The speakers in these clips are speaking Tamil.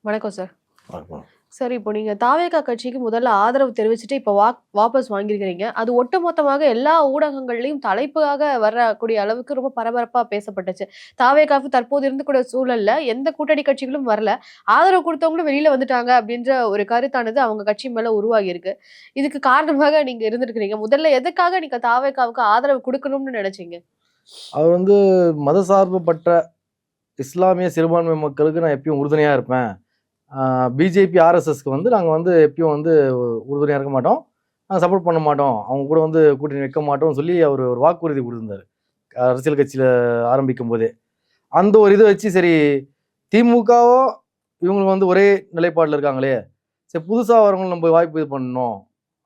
வணக்கம் சார். ஆமா. சார், இப்போ நீங்க தாவேகா கட்சிக்கு முதல்ல ஆதரவு தெரிவிச்சுட்டு இப்ப வாபஸ் வாங்கியிருக்கிறீங்க. அது ஒட்டுமொத்தமாக எல்லா ஊடகங்கள்லயும் தலைப்பாக வரக்கூடிய அளவுக்கு ரொம்ப பரபரப்பா பேசப்பட்டுச்சு. தாவேகாவுக்கு தற்போது இருக்கக்கூடிய சூழல்ல எந்த கூட்டணி கட்சிகளும் வரல. ஆதரவு குடுத்தவங்களும் வெளியில வந்துட்டாங்க அப்படின்ற ஒரு கருத்தானது அவங்க கட்சி மேல உருவாகி இருக்கு. இதுக்கு காரணமாக நீங்க இருந்திருக்கிறீங்க. முதல்ல எதுக்காக நீங்க தாவேகாவுக்கு ஆதரவு குடுக்கணும்னு நினைச்சீங்க? அவர் மதசார்பப்பட்ட இஸ்லாமிய சிறுபான்மை மக்களுக்கு நான் எப்பயும் உறுதுணையா இருப்பேன். பிஜேபி, ஆர்எஸ்எஸ்க்கு நாங்க எப்பயும் உறுதுணையா இருக்க மாட்டோம். நாங்க சப்போர்ட் பண்ண மாட்டோம். அவங்க கூட கூட்டணி வைக்க மாட்டோம்னு சொல்லி அவரு ஒரு வாக்குறுதி குடுத்திருந்தாரு. அரசியல் கட்சியில ஆரம்பிக்கும்போதே. அந்த ஒரு இத வச்சு சரி திமுகவோ இவங்க ஒரே நிலைப்பாடுல இருக்காங்களே, சரி புதுசா வரவங்களுக்கு நம்ம வாய்ப்பு இது பண்ணணும்.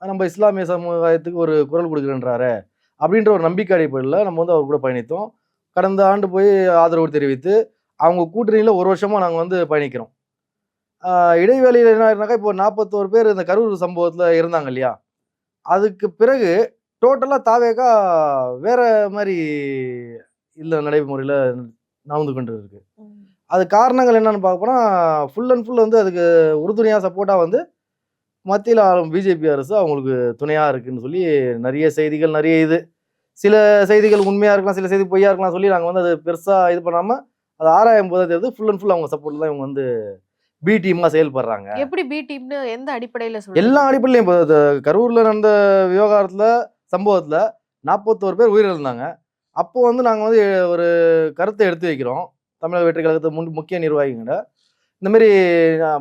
நம்ம இஸ்லாமிய சமுதாயத்துக்கு ஒரு குரல் குடுக்குறேன்றாரே, அப்படின்ற ஒரு நம்பிக்கை அடிப்படையில நம்ம அவர் கூட பயணித்தோம். கடந்த ஆண்டு போய் ஆதரவு தெரிவித்து, அவங்க கூட்டணியில 1 வருஷமா நாங்க பயணிக்கிறோம். ஆ இடைவேளையில என்ன ஆயிருனாக்கா, இப்போ 41 பேர் இந்த கரூர் சம்பவத்துல இருந்தாங்க இல்லையா? அதுக்கு பிறகு டோட்டலா தாவேகா வேற மாரி நடைமுறையில நகர்ந்து கொண்டு இருக்கு. அது காரணங்கள் என்னன்னு பார்க்க போனா, ஃபுல் அண்ட் ஃபுல் அதுக்கு உறுதுணையா சப்போர்ட்டா மத்தியில ஆளும் பிஜேபி அரசு அவங்களுக்கு துணையா இருக்குன்னு சொல்லி நெறைய செய்திகள், நெறைய இது. சில செய்திகள் உண்மையா இருக்கலாம், சில செய்தி பொய்யா இருக்கலாம் சொல்லி நாங்க அது பெருசா இது பண்ணாம, அத ஆராயும்போது தெரியுது ஃபுல் அண்ட் ஃபுல் அவங்க சப்போர்ட்ல தான் இவங்க பி டீமா செயல்படுறாங்க. எப்படி பி டீம்னு எந்த அடிப்படையில எல்லா சொல்றீங்க? அடிப்படையிலும் இப்போ கரூர்ல நடந்த விவகாரத்துல, சம்பவத்துல 41 பேர் உயிரிழந்தாங்க. அப்போ நாங்க ஒரு கருத்த எடுத்து வைக்கிறோம். தமிழக வெற்றி கழகத்து முக்கிய நிர்வாகிகள. இந்த மாரி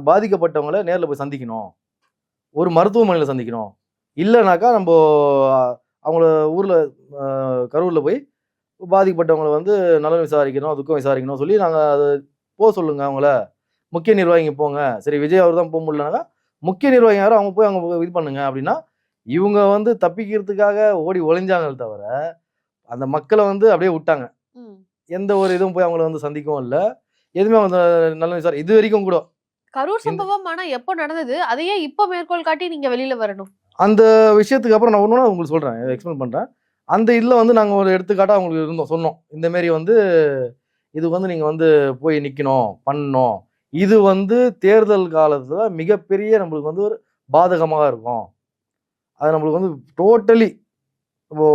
பாதிக்கப்பட்டவங்கள நேர்ல போய் சந்திக்கணும். ஒரு மருத்துவமனையில சந்திக்கணும். இல்லனாக்கா அவங்கள ஊர்ல கரூர்ல போய் பாதிக்கப்பட்டவங்கள நலன் விசாரிக்கணும், துக்கம் விசாரிக்கணும் சொல்லி நாங்க சொல்லுங்க அவங்கள. முக்கிய நிர்வாகிங்க போங்க. சரி விஜய் அவர் தான் முடியலனாக்கா, முக்கிய நிர்வாகிங்க யாரோ அவங்க போய் அங்க இது பண்ணுங்க அப்படின்னா, இவங்க தப்பிக்கிறதுக்காக ஓடி ஒளிஞ்சாங்களே தவிர, அந்த மக்கள அப்படியே விட்டாங்க. ம். எந்த ஒரு இதுவும் போய் அவங்கள சந்திக்கவும் இல்ல. எதுவுமே நலன் இதுவரைக்கும் கூட. கரூர் இந்த சம்பவம் ஆனா எப்போ நடந்தது? அத ஏன் இப்ப மேற்கோள் காட்டி நீங்க வெளில வரணும்? அந்த விஷயத்துக்கு அப்புறம் நான் ஒண்ணு உங்களுக்கு சொல்றேன். எக்ஸ்பிளைன் பண்றேன். அந்த இதுல நாங்க ஒரு எடுத்துக்காட்டா அவங்களுக்கு சொன்னோம். இந்த மாரி இது நீங்க போய் நிக்கணும், பண்ணணும். இது தேர்தல் காலத்துல மிகப்பெரிய நம்மளுக்கு ஒரு பாதகமா இருக்கும். அது நம்மளுக்கு டோட்டலி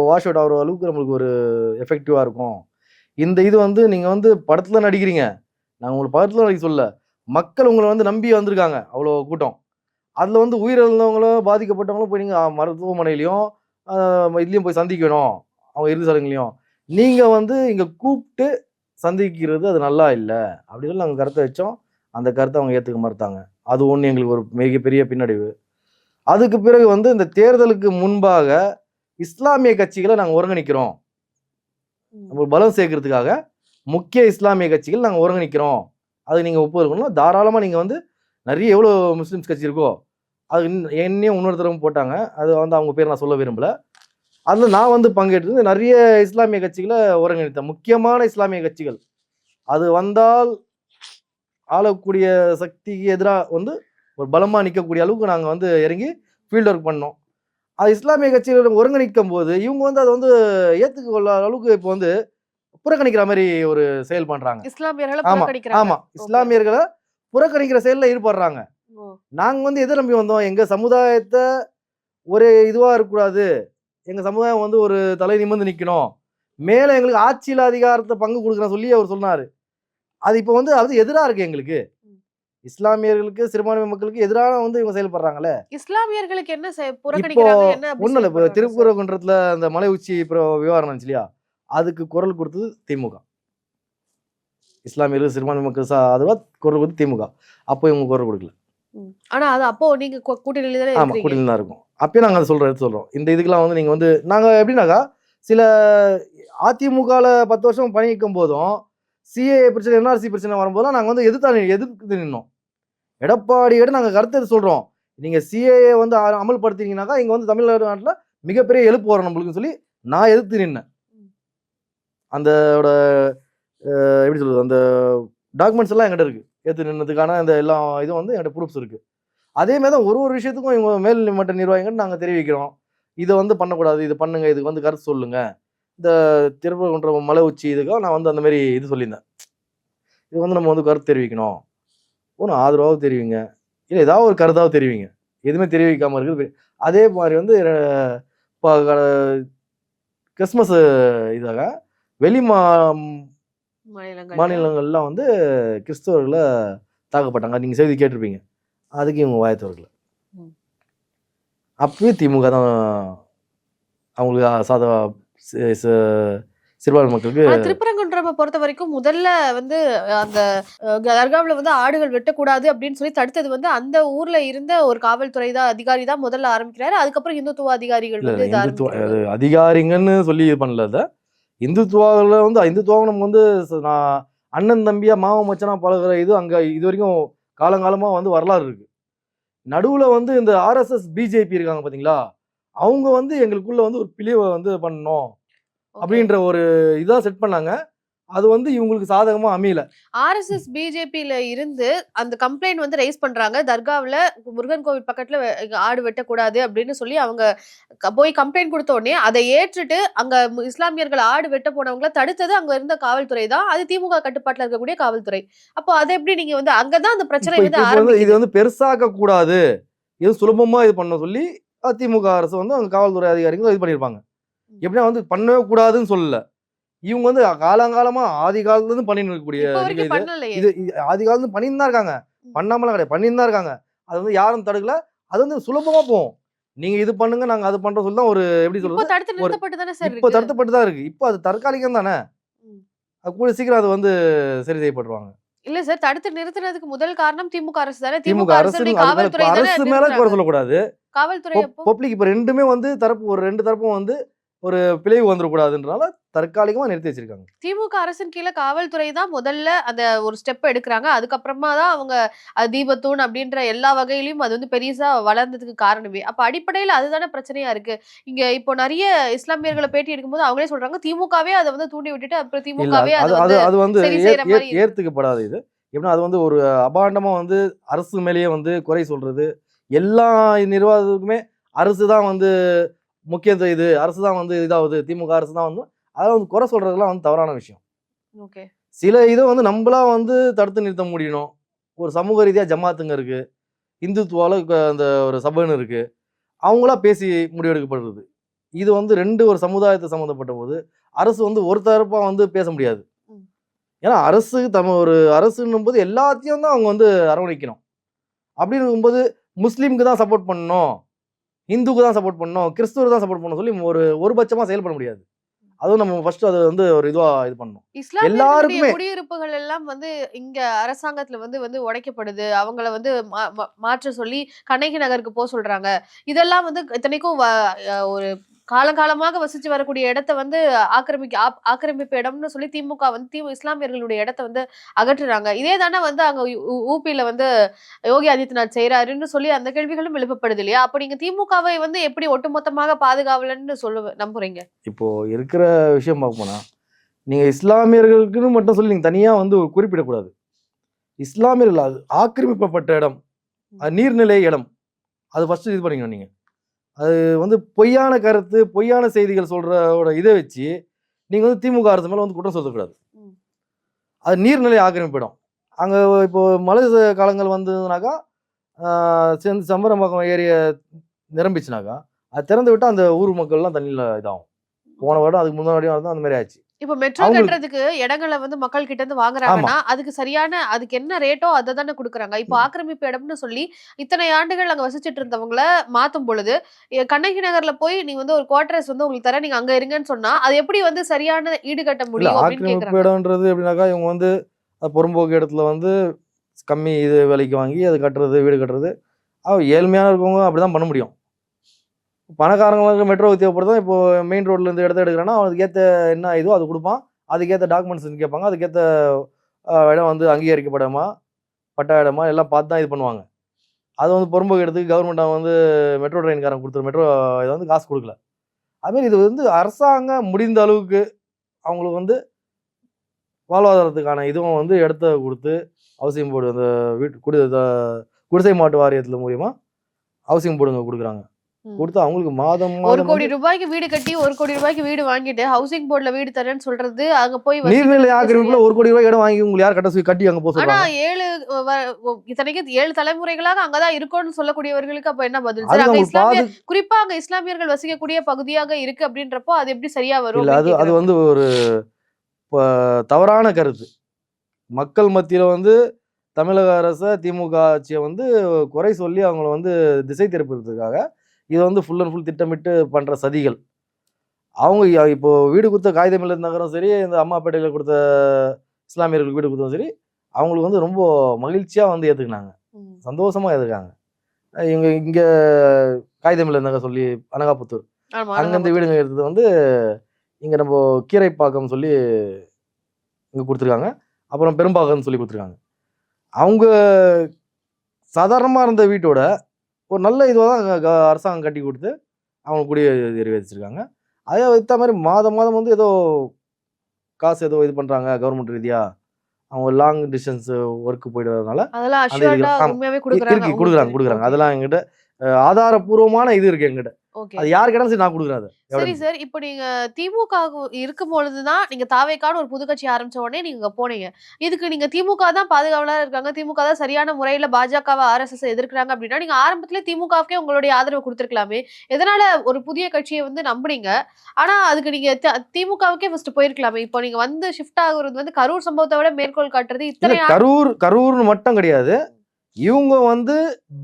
வாஷ் அவுட் ஆகுற அளவுக்கு நம்மளுக்கு ஒரு எஃபெக்டிவா இருக்கும். இந்த இது நீங்க படத்துல நடிக்கிறீங்க. நாங்க உங்கள படத்துல நடிக்க சொல்லல. மக்கள் உங்கள நம்பி வந்திருக்காங்க. அவ்வளோ கூட்டம். அதுல உயிரிழந்தவங்களும், பாதிக்கப்பட்டவங்களும் போய் நீங்க மருத்துவமனையிலயும், இதுலயும் போய் சந்திக்கணும். அவங்க இறுதி சடங்குலயும். நீங்க இங்க கூப்ட்டு சந்திக்கிறது அது நல்லா இல்ல. அப்படி சொல்லி நாங்க கருத்த வச்சோம். அந்த கருத்த அவங்க ஏத்துக்க மறுத்தாங்க. அது ஒண்ணு எங்களுக்கு ஒரு மிகப்பெரிய பின்னடைவு. அதுக்கு பிறகு இந்த தேர்தலுக்கு முன்பாக இஸ்லாமிய கட்சிகள நாங்க ஒருங்கிணைக்கிறோம். நம்ம பலம் சேர்க்கறதுக்காக முக்கிய இஸ்லாமிய கட்சிகள் நாங்க ஒருங்கிணைக்கிறோம். அதுக்கு நீங்க ஒப்புதல் தாராளமா நீங்க நெறைய எவ்வளோ முஸ்லிம்ஸ் கட்சி இருக்கோ, அது என்னையும் இன்னொரு தடவ போட்டாங்க. அது அவங்க பேர் நான் சொல்ல விரும்பல. அதுல நான் பங்கேற்று நெறைய இஸ்லாமிய கட்சிகள ஒருங்கிணைத்தேன். முக்கியமான இஸ்லாமிய கட்சிகள். அது வந்தால் ஆளக்கூடிய சக்திக்கு எதிரா ஒரு பலமா நிக்கக்கூடிய அளவுக்கு நாங்க இறங்கி ஃபீல்ட் ஒர்க் பண்ணோம். அது இஸ்லாமிய கட்சிகள ஒருங்கிணைக்கும்போது, இவங்க அத ஏத்துக்கொள்ள அளவுக்கு இப்போ புறக்கணிக்கிற மாரி ஒரு செயல் பண்றாங்க. இஸ்லாமியர்கள ஆமா, புறக்கணிக்கிறாங்க. ஆமா. ஓகே. இஸ்லாமியர்கள புறக்கணிக்கிற செயல்ல ஈடுபடுறாங்க. ஓ! நாங்க எத நம்பி வந்தோம்? எங்க சமுதாயத்த ஒரு இதுவா இருக்கக்கூடாது. எங்க சமுதாயம் ஒரு தலை நிமிர்ந்து நிக்கணும். மேல எங்களுக்கு ஆட்சியில அதிகாரத்த பங்கு குடுக்குறேன்னு சொல்லி அவர் சொன்னாரு. அது இப்போ அது எதிரா இருக்கு எங்களுக்கு. ம். இஸ்லாமியர்களுக்கு, சிறுபான்மை மக்களுக்கு எதிரான இவங்க செயல்படுறாங்கல்ல. இஸ்லாமியர்களுக்கு என்ன இப்போ புறக்கணிக்கிறாங்க? என்ன அப்படி ஒண்ணும் இல்ல. இப்போ செயல்படுறாங்க சார்? திருப்பரங்குன்றத்துல அந்த மலை உச்சி விவகாரம் நடந்துச்சு இல்லையா? அதுக்கு குரல் குடுத்தது திமுக. இஸ்லாமியர்கள், சிறுபான்மை மக்கள் ஆதரவா குரல் குடுத்தது திமுக. அப்போ இவங்க குரல் குடுக்கல. ஆனா அது அப்போ நீங்க கூட்டணியில தானே ஆமா. இருக்கிறீங்க. கூட்டணியில தான் இருக்கும். அப்பயும் நாங்க அத எடுத்து சொல்றோம். இந்த இதுக்கெல்லாம் நீங்க நாங்க எப்படின்னாக்கா, சில அதிமுகல 10 வருஷம் பயணிக்கும் போதும், சிஏஏ பிரச்சனை, என்ஆர்சி பிரச்சனை வரும்போதெல்லாம் நாங்க எதிர்த்து நின்னோம். எடப்பாடியிடம் நாங்க கருத்து எடுத்து சொல்றோம். நீங்க சிஏஏ அமல்படுத்தினீங்கன்னாக்கா, இங்க தமிழ்நாட்டுல மிகப்பெரிய எழுப்பு வரும் நம்மளுக்குன்னு சொல்லி நான் எதிர்த்து நின்னேன். அந்தோட எப்படி சொல்றது? அந்த டாக்குமெண்ட்ஸ் எல்லாம் என்கிட்ட இருக்கு. எதிர்த்து நின்னதுக்கான அந்த எல்லா இதுவும் என்கிட்ட ப்ரூஃப்ஸ் இருக்கு. அதே மாரி தான் ஒரு விஷயத்துக்கும் இவங்க மேல்மட்ட நிர்வாகிகள் நாங்க தெரிவிக்கிறோம். இத பண்ணக்கூடாது. இது பண்ணுங்க. இதுக்கு கருத்து சொல்லுங்க. இந்த திருப்பரங்குன்றம் மலை உச்சி இதுக்காக நான் அந்த மாரி இது சொல்லியிருந்தேன். இது நம்ம கருத்து தெரிவிக்கணும். ஒன்று ஆதரவாகவும் தெரிவிங்க, இல்லை ஏதாவது ஒரு கருத்தாவது தெரிவிங்க. எதுவுமே தெரிவிக்காமல் இருக்குது. அதே மாதிரி வந்து இப்போ கிறிஸ்மஸ் இதாக வெளி மாநிலங்கள்ல. மாநிலங்கள்லாம் வந்து கிறிஸ்தவர்களை தாக்கப்பட்டாங்க. நீங்கள் செய்தி கேட்டிருப்பீங்க. அதுக்கு இவங்க வாய திறக்கல. ம். அப்பவே திமுக தான் அவங்களுக்கு சிறுபான்மை மக்களுக்கு. ஆனா திருப்பரங்குன்றம பொறுத்த வரைக்கும் முதல்ல வந்து அந்த தர்காவுல வந்து ஆடுகள் வெட்டக்கூடாது அப்படின்னு சொல்லி தடுத்தது வந்து அந்த ஊர்ல இருந்த ஒரு காவல்துறை தான் அதிகாரி தான் முதல்ல ஆரம்பிக்கிறாரு. அதுக்கப்புறம் இந்துத்துவ அதிகாரிகள் இல்லை வந்து இதை இந்துத்துவ ஆரம்பிக்கிறாங்க. அது அதிகாரிங்கன்னு சொல்லி இது பண்ணல. அதை இந்துத்துவாவில் வந்து இந்துத்துவாவை நம்ம வந்து நான் அண்ணன் தம்பியா மாமா மச்சனா பழகுற இது அங்கே இது வரைக்கும் காலங்காலமாக வந்து வரலாறு இருக்கு. நடுவில் வந்து இந்த ஆர்எஸ்எஸ் பிஜேபி இருக்காங்க பார்த்தீங்களா, அவங்க வந்து எங்களுக்குள்ள வந்து ஒரு பிளிவை வந்து பண்ணணும் ஓகே. அப்படின்ற ஒரு இதாக செட் பண்ணாங்க. அது வந்து இவங்களுக்கு சாதகமா அமையல. ஆர்எஸ்எஸ் பிஜேபியில இருந்து அந்த கம்ப்ளைண்ட் வந்து ரைஸ் பண்றாங்க. தர்காவுல முருகன் கோவில் பக்கத்துல ஆடு வெட்டக்கூடாது அப்படின்னு சொல்லி அவங்க போய் கம்ப்ளைண்ட் கொடுத்த உடனே அதை ஏற்றுட்டு அங்க இஸ்லாமியர்கள் ஆடு வெட்ட போனவங்கள தடுத்தது அங்க இருந்த காவல்துறை தான். அது திமுக கட்டுப்பாட்டுல இருக்கக்கூடிய காவல்துறை. அப்போ அதை எப்படி நீங்க வந்து அங்கதான் அந்த பிரச்சனை இப்போ வந்து இப்போ வந்து இது ஆரம்பிக்குது. வந்து பெருசாக்க கூடாது, இது சுலபமா இது பண்ண சொல்லி திமுக அரசு வந்து அங்க காவல்துறை அதிகாரிகள் இது பண்ணியிருப்பாங்க. எப்படின்னா வந்து பண்ணவே கூடாதுன்னு சொல்லல. இவங்க வந்து காலங்காலமா ஆதி காலத்துல இருந்து பண்ணிட்டு இருக்கக்கூடிய இப்ப நீங்க வரைக்கும் இது பண்ணலையே. இது இது ஆதி காலத்துல இருந்து பண்ணிட்டு தான் இருக்காங்க. பண்ணாமலாம் கிடையாது, பண்ணிட்டு தான் இருக்காங்க. அது வந்து யாரும் தடுக்கல. அது வந்து சுலபமா போகும். நீங்க இது பண்ணுங்க, நாங்க அது பண்றோம் சொல்லி தான் ஒரு எப்படி இப்போ சொல்றது, தடுத்து ஒரு நிறுத்தப்பட்டு தானே சார் இப்போ இருக்கு. தடுத்துப்பட்டு தான் இருக்கு. இப்போ அது தற்காலிகம் தானே. ம். அது கூட சீக்கிரம் அது வந்து சரி செய்யப்படுவாங்க. இல்ல சார், தடுத்து நிறுத்துனதுக்கு முதல் காரணம் திமுக அரசு தானே. திமுக திமுக அரசுன்னு அரசுடைய அது மேல காவல்துறை தானே அரசு மேல குறை நிறுத்துறாங்க. சொல்லக்கூடாது. காவல்துறை அப்போ பப்ளிக் இப்ப 2மே வந்து ஒரு 2 தரப்பும் வந்து ஒரு பிளவு வந்துடக்கூடாதுன்றனால தற்காலிகமா நிறுத்தி வச்சிருக்காங்க. திமுக அரசின் கீழ காவல்துறை தான் முதல்ல அந்த ஒரு ஸ்டெப் எடுக்குறாங்க. அதுக்கப்புறமா தான் அவங்க தீபத்தூண் அப்படின்ற எல்லா வகையிலயும் அது வந்து பெரிசா வளர்ந்ததுக்கு காரணமே. அப்ப அடிப்படையில அதுதானே பிரச்சனையா இருக்கு. இங்க இப்போ நெறைய இஸ்லாமியர்கள பேட்டி எடுக்கும்போது அவங்களே சொல்றாங்க, திமுகவே அத வந்து தூண்டி விட்டுட்டு அப்புறம் இல்ல திமுகவே அத அது அது வந்து அது வந்து சரி செய்யற மாரி இருக்கு. ஏத்துக்கப்படாத இது. எப்படின்னா அது வந்து ஒரு அபாண்டமா வந்து அரசு மேலேயே வந்து குறை சொல்றது. எல்லா நிர்வாகத்துக்குமே அரசு தான் வந்து முக்கியத்துவம், இது அரசு தான் வந்து இதாவுது, திமுக அரசு தான் வந்து அதெல்லாம் வந்து குறை சொல்றதெல்லாம் வந்து தவறான விஷயம். ஓகே. சில இத வந்து நம்பளா வந்து தடுத்து நிறுத்த முடியணும். ஒரு சமூக ரீதியா ஜமாத்துங்க இருக்கு. இந்துத்துவால அந்த ஒரு சபைன்னு இருக்கு. அவங்களா பேசி முடிவெடுக்கப்படுறது. இது வந்து 2 ஒரு சமுதாயத்த சம்மந்தப்பட்டபோது, அரசு வந்து ஒரு தரப்பா வந்து பேச முடியாது. ம். ஏன்னா அரசு ஒரு அரசுன்னும்போது எல்லாத்தையும் தான் அவங்க வந்து அரவணைக்கணும். அப்படின்னு இருக்கும்போது முஸ்லீம்க்கு தான் சப்போர்ட் பண்ணணும், இந்துக்கு தான் சப்போர்ட் பண்ணணும், கிறிஸ்துவருக்கு தான் சப்போர்ட் பண்ணணும்னு சொல்லி ஒரு பட்சமா செயல்பட முடியாது. அதுவும் நம்ம ஃபர்ஸ்ட் அது வந்து ஒரு இதுவா இது பண்ணணும். இஸ்லாமியர்களுடைய எல்லாருக்குமே குடியிருப்புகள் எல்லாம் வந்து இங்க அரசாங்கத்துல வந்து வந்து உடைக்கப்படுது. அவங்கள வந்து மாற்ற சொல்லி கண்ணகி நகருக்கு சொல்றாங்க. இதெல்லாம் வந்து இத்தனைக்கும் ஒரு காலங்காலமாக வசிச்சு வரக்கூடிய இடத்த வந்து ஆக்கிரமிப்பு இடம்னு சொல்லி திமுக வந்து இஸ்லாமியர்களுடைய இடத்த வந்து அகற்றுறாங்க. இதே தானே வந்து அங்க ஊபில வந்து யோகி ஆதித்யநாத் செய்றாருன்னு சொல்லி அந்த கேள்விகளும் எழுப்பப்படுது இல்லையா? அப்ப நீங்க திமுகவை வந்து எப்படி ஒட்டுமொத்தமாக பாதுகாவலன்னு நம்புறீங்க? இப்போ இருக்கிற விஷயம் பார்க்க போனா, நீங்க இஸ்லாமியர்களுக்குன்னு மட்டும் சொல்லி நீங்க தனியா வந்து குறிப்பிடக்கூடாது. இஸ்லாமியர்கள் அது ஆக்கிரமிக்கப்பட்ட இடம், அது நீர்நிலை இடம். அது ஃபர்ஸ்ட் இது பண்ணிக்கணும் நீங்க. அது வந்து பொய்யான கருத்து, பொய்யான செய்திகள் சொல்றோட இத வச்சு, நீங்க வந்து திமுக அரசு மேல வந்து குற்றம் சொல்லக்கூடாது. ம். அது நீர்நிலை ஆக்கிரமிப்பு இடம். அங்க இப்போ மழை காலங்கள் வந்ததுனாக்கா, சம்பரம்பாக்கம் ஏரிய நிரம்பிச்சுனாக்கா, அது திறந்து விட்டா அந்த ஊர் மக்கள்லாம் தண்ணீல இதாகும். போன வருடம் அதுக்கு முன்னாடி வருடம் அந்த மாரி ஆச்சு. இப்ப மெட்ரோ அவங்களுக்கு கட்டுறதுக்கு இடங்கள வந்து மக்கள் கிட்ட இருந்து ஆமா. வாங்குறாங்கன்னா, அதுக்கு என்ன ரேட்டோ அத தானே குடுக்குறாங்க. இப்போ ஆக்கிரமிப்பு இடம்னு சொல்லி இத்தனை ஆண்டுகள் அங்க வசிச்சுட்டு இருந்தவங்கள மாத்தும் பொழுது, கண்ணகி நகர்ல போய் நீங்க வந்து ஒரு குவார்டர்ஸ் வந்து உங்களுக்கு தரேன், நீங்க அங்க இருங்கன்னு சொன்னா, அது எப்படி வந்து சரியான ஈடுகட்ட இல்ல முடியும் அப்படின்னு ஆக்கிரமிப்பு கேக்குறாங்க. இடம்ன்றது எப்படின்னாக்கா, இவங்க வந்து புறம்போக்கு இடத்துல வந்து கம்மி இது விலைக்கு வாங்கி அது கட்டுறது, வீடு கட்டுறது. ஏழ்மையா இருக்கவங்க அப்படிதான் பண்ண முடியும். பணக்காரங்களுக்கு மெட்ரோ தேவைப்படுதா, இப்போ மெயின் ரோட்ல இருந்து இடத்த எடுக்கிறான்னா, அவனுக்கு ஏத்த என்ன இதுவோ அது குடுப்பான். அதுக்கேத்த டாக்குமெண்ட்ஸ் கேட்பாங்க. அதுக்கேத்த இடம் வந்து அங்கீகரிக்கப்படமா, பட்டா இடமா எல்லாம் பார்த்து தான் இது பண்ணுவாங்க. அது வந்து புறம்போக்கு இடத்துக்கு கவர்மெண்ட் வந்து மெட்ரோ ட்ரெயின்காரன் குடுத்துரு மெட்ரோ இத வந்து காசு குடுக்கல. அதுமாரி இது வந்து அரசாங்கம் முடிந்த அளவுக்கு அவங்களுக்கு வந்து வாழ்வாதாரத்துக்கான இதுவும் வந்து இடத்த குடுத்து, ஹவுசிங் போர்டு அந்த வீட்டு குடிசை மாட்டு வாரியத்தில மூலியமா ஹவுசிங் போர்டுங்க குடுக்குறாங்க. கொடுத்து அவங்களுக்கு மாதம் 1 மாதம் கோடி ரூபாய்க்கு வீடு கட்டி 1 கோடி ரூபாய்க்கு வீடு வாங்கிட்டு ஹவுசிங் போர்டுல வீடு தரேன்னு சொல்றது அங்க போய் நீர்நிலை வசிக்கிறதுக்கு ஆக்கிரமிப்புல சரியா 1 கோடி ரூபாய் இடம் வாங்கி உங்களுக்கு யார் கட்ட சொல்லி கட்டி அங்க போக ஆனா சொல்றாங்க? இத்தனைக்கு 7 தலைமுறைகளாக அங்கதான் இருக்கோம்னு சொல்லக்கூடியவர்களுக்கு அப்ப என்ன பதில் சார்? அதுக்கு அங்க அவங்களுக்கு குறிப்பா அங்க இஸ்லாமியர்கள் வசிக்கக்கூடிய பகுதியாக இருக்கு அப்படின்றப்போ அது எப்படி சரியா வரும் இல்ல அப்படின்னு அது அது கேக்குறேன். வந்து ஒரு தவறான கருத்து. மக்கள் மத்தியில வந்து தமிழக அரச திமுக ஆட்சியை வந்து குறை சொல்லி அவங்கள வந்து திசை திருப்புறதுக்காக இது வந்து ஃபுல் அண்ட் ஃபுல் திட்டமிட்டு பண்ற சதிகள். அவங்க இப்போ வீடு கொடுத்த காகிதமில்ல நகரம் சரி, இந்த அம்மாப்பேட்டையில கொடுத்த இஸ்லாமியர்களுக்கு வீடு கொடுத்ததும் சரி, அவங்களுக்கு வந்து ரொம்ப மகிழ்ச்சியா வந்து ஏத்துக்கினாங்க. ம். சந்தோஷமா ஏத்துக்காங்க. இங்க இங்க காகிதமில்ல நகர் சொல்லி அனகாபுத்தூர் ஆமா, அங்கிருந்து வீடுங்க எடுத்தது வந்து இங்க நம்ம கீரைப்பாக்கம் சொல்லி இங்க கொடுத்துருக்காங்க. அப்புறம் பெரும்பாக்கம்னு சொல்லி கொடுத்துருக்காங்க. அவங்க சாதாரணமா இருந்த வீட்டோட ஒரு நல்ல இதுவாக தான் அரசாங்கம் கட்டி கொடுத்து அவங்களுக்கு குடியேறி வச்சிருக்காங்க. அதே வைத்த மாதிரி மாதம் மாதம் வந்து ஏதோ காசு ஏதோ இது பண்றாங்க கவர்மெண்ட் ரீதியா. அவங்க லாங் டிஸ்டன்ஸ் ஒர்க் போயிடுறதுனால அதெல்லாம் அந்த இது அஷ்யூர்டா ஆமா உண்மையாவே இருக்கு குடுக்குறாங்க கொடுக்குறாங்க உங்களுக்கு. கொடுக்குறாங்க. ஓகே. அதெல்லாம் எங்கிட்ட ஆதாரப்பூர்வமான இது இருக்கு எங்கிட்ட. ஓகே. அது யாரு கேட்டாலும் சரி நான் கொடுக்குறேன் அதை சரி எவிடன்ஸ். சார். இப்போ நீங்க திமுக இருக்கும் பொழுதுதான் நீங்க தாவேக்கான்னு ஒரு புது கட்சி ஆரம்பிச்ச உடனே நீங்க அங்க போனீங்க. இதுக்கு நீங்க திமுக தான் பாதுகாவலரா இருக்காங்க. திமுக தான் சரியான முறையில பாஜகவ ஆர்எஸ்எஸ் எதிர்க்கிறாங்க அப்படின்னா, நீங்க ஆரம்பத்திலே திமுகவுக்கே உங்களுடைய ஆதரவு குடுத்திருக்கலாமே. எதனால ஒரு புதிய கட்சிய வந்து நம்புனீங்க? ஆனா அதுக்கு நீங்க திமுகவுக்கே ஃபர்ஸ்ட் போயிருக்கலாமே. இப்போ நீங்க வந்து ஷிஃப்ட் ஆகுறது வந்து கரூர் சம்பவத்த விட மேற்கோள் காட்டுறது இல்ல இத்தனை கரூர்னு மட்டும் கிடையாது. இவங்க வந்து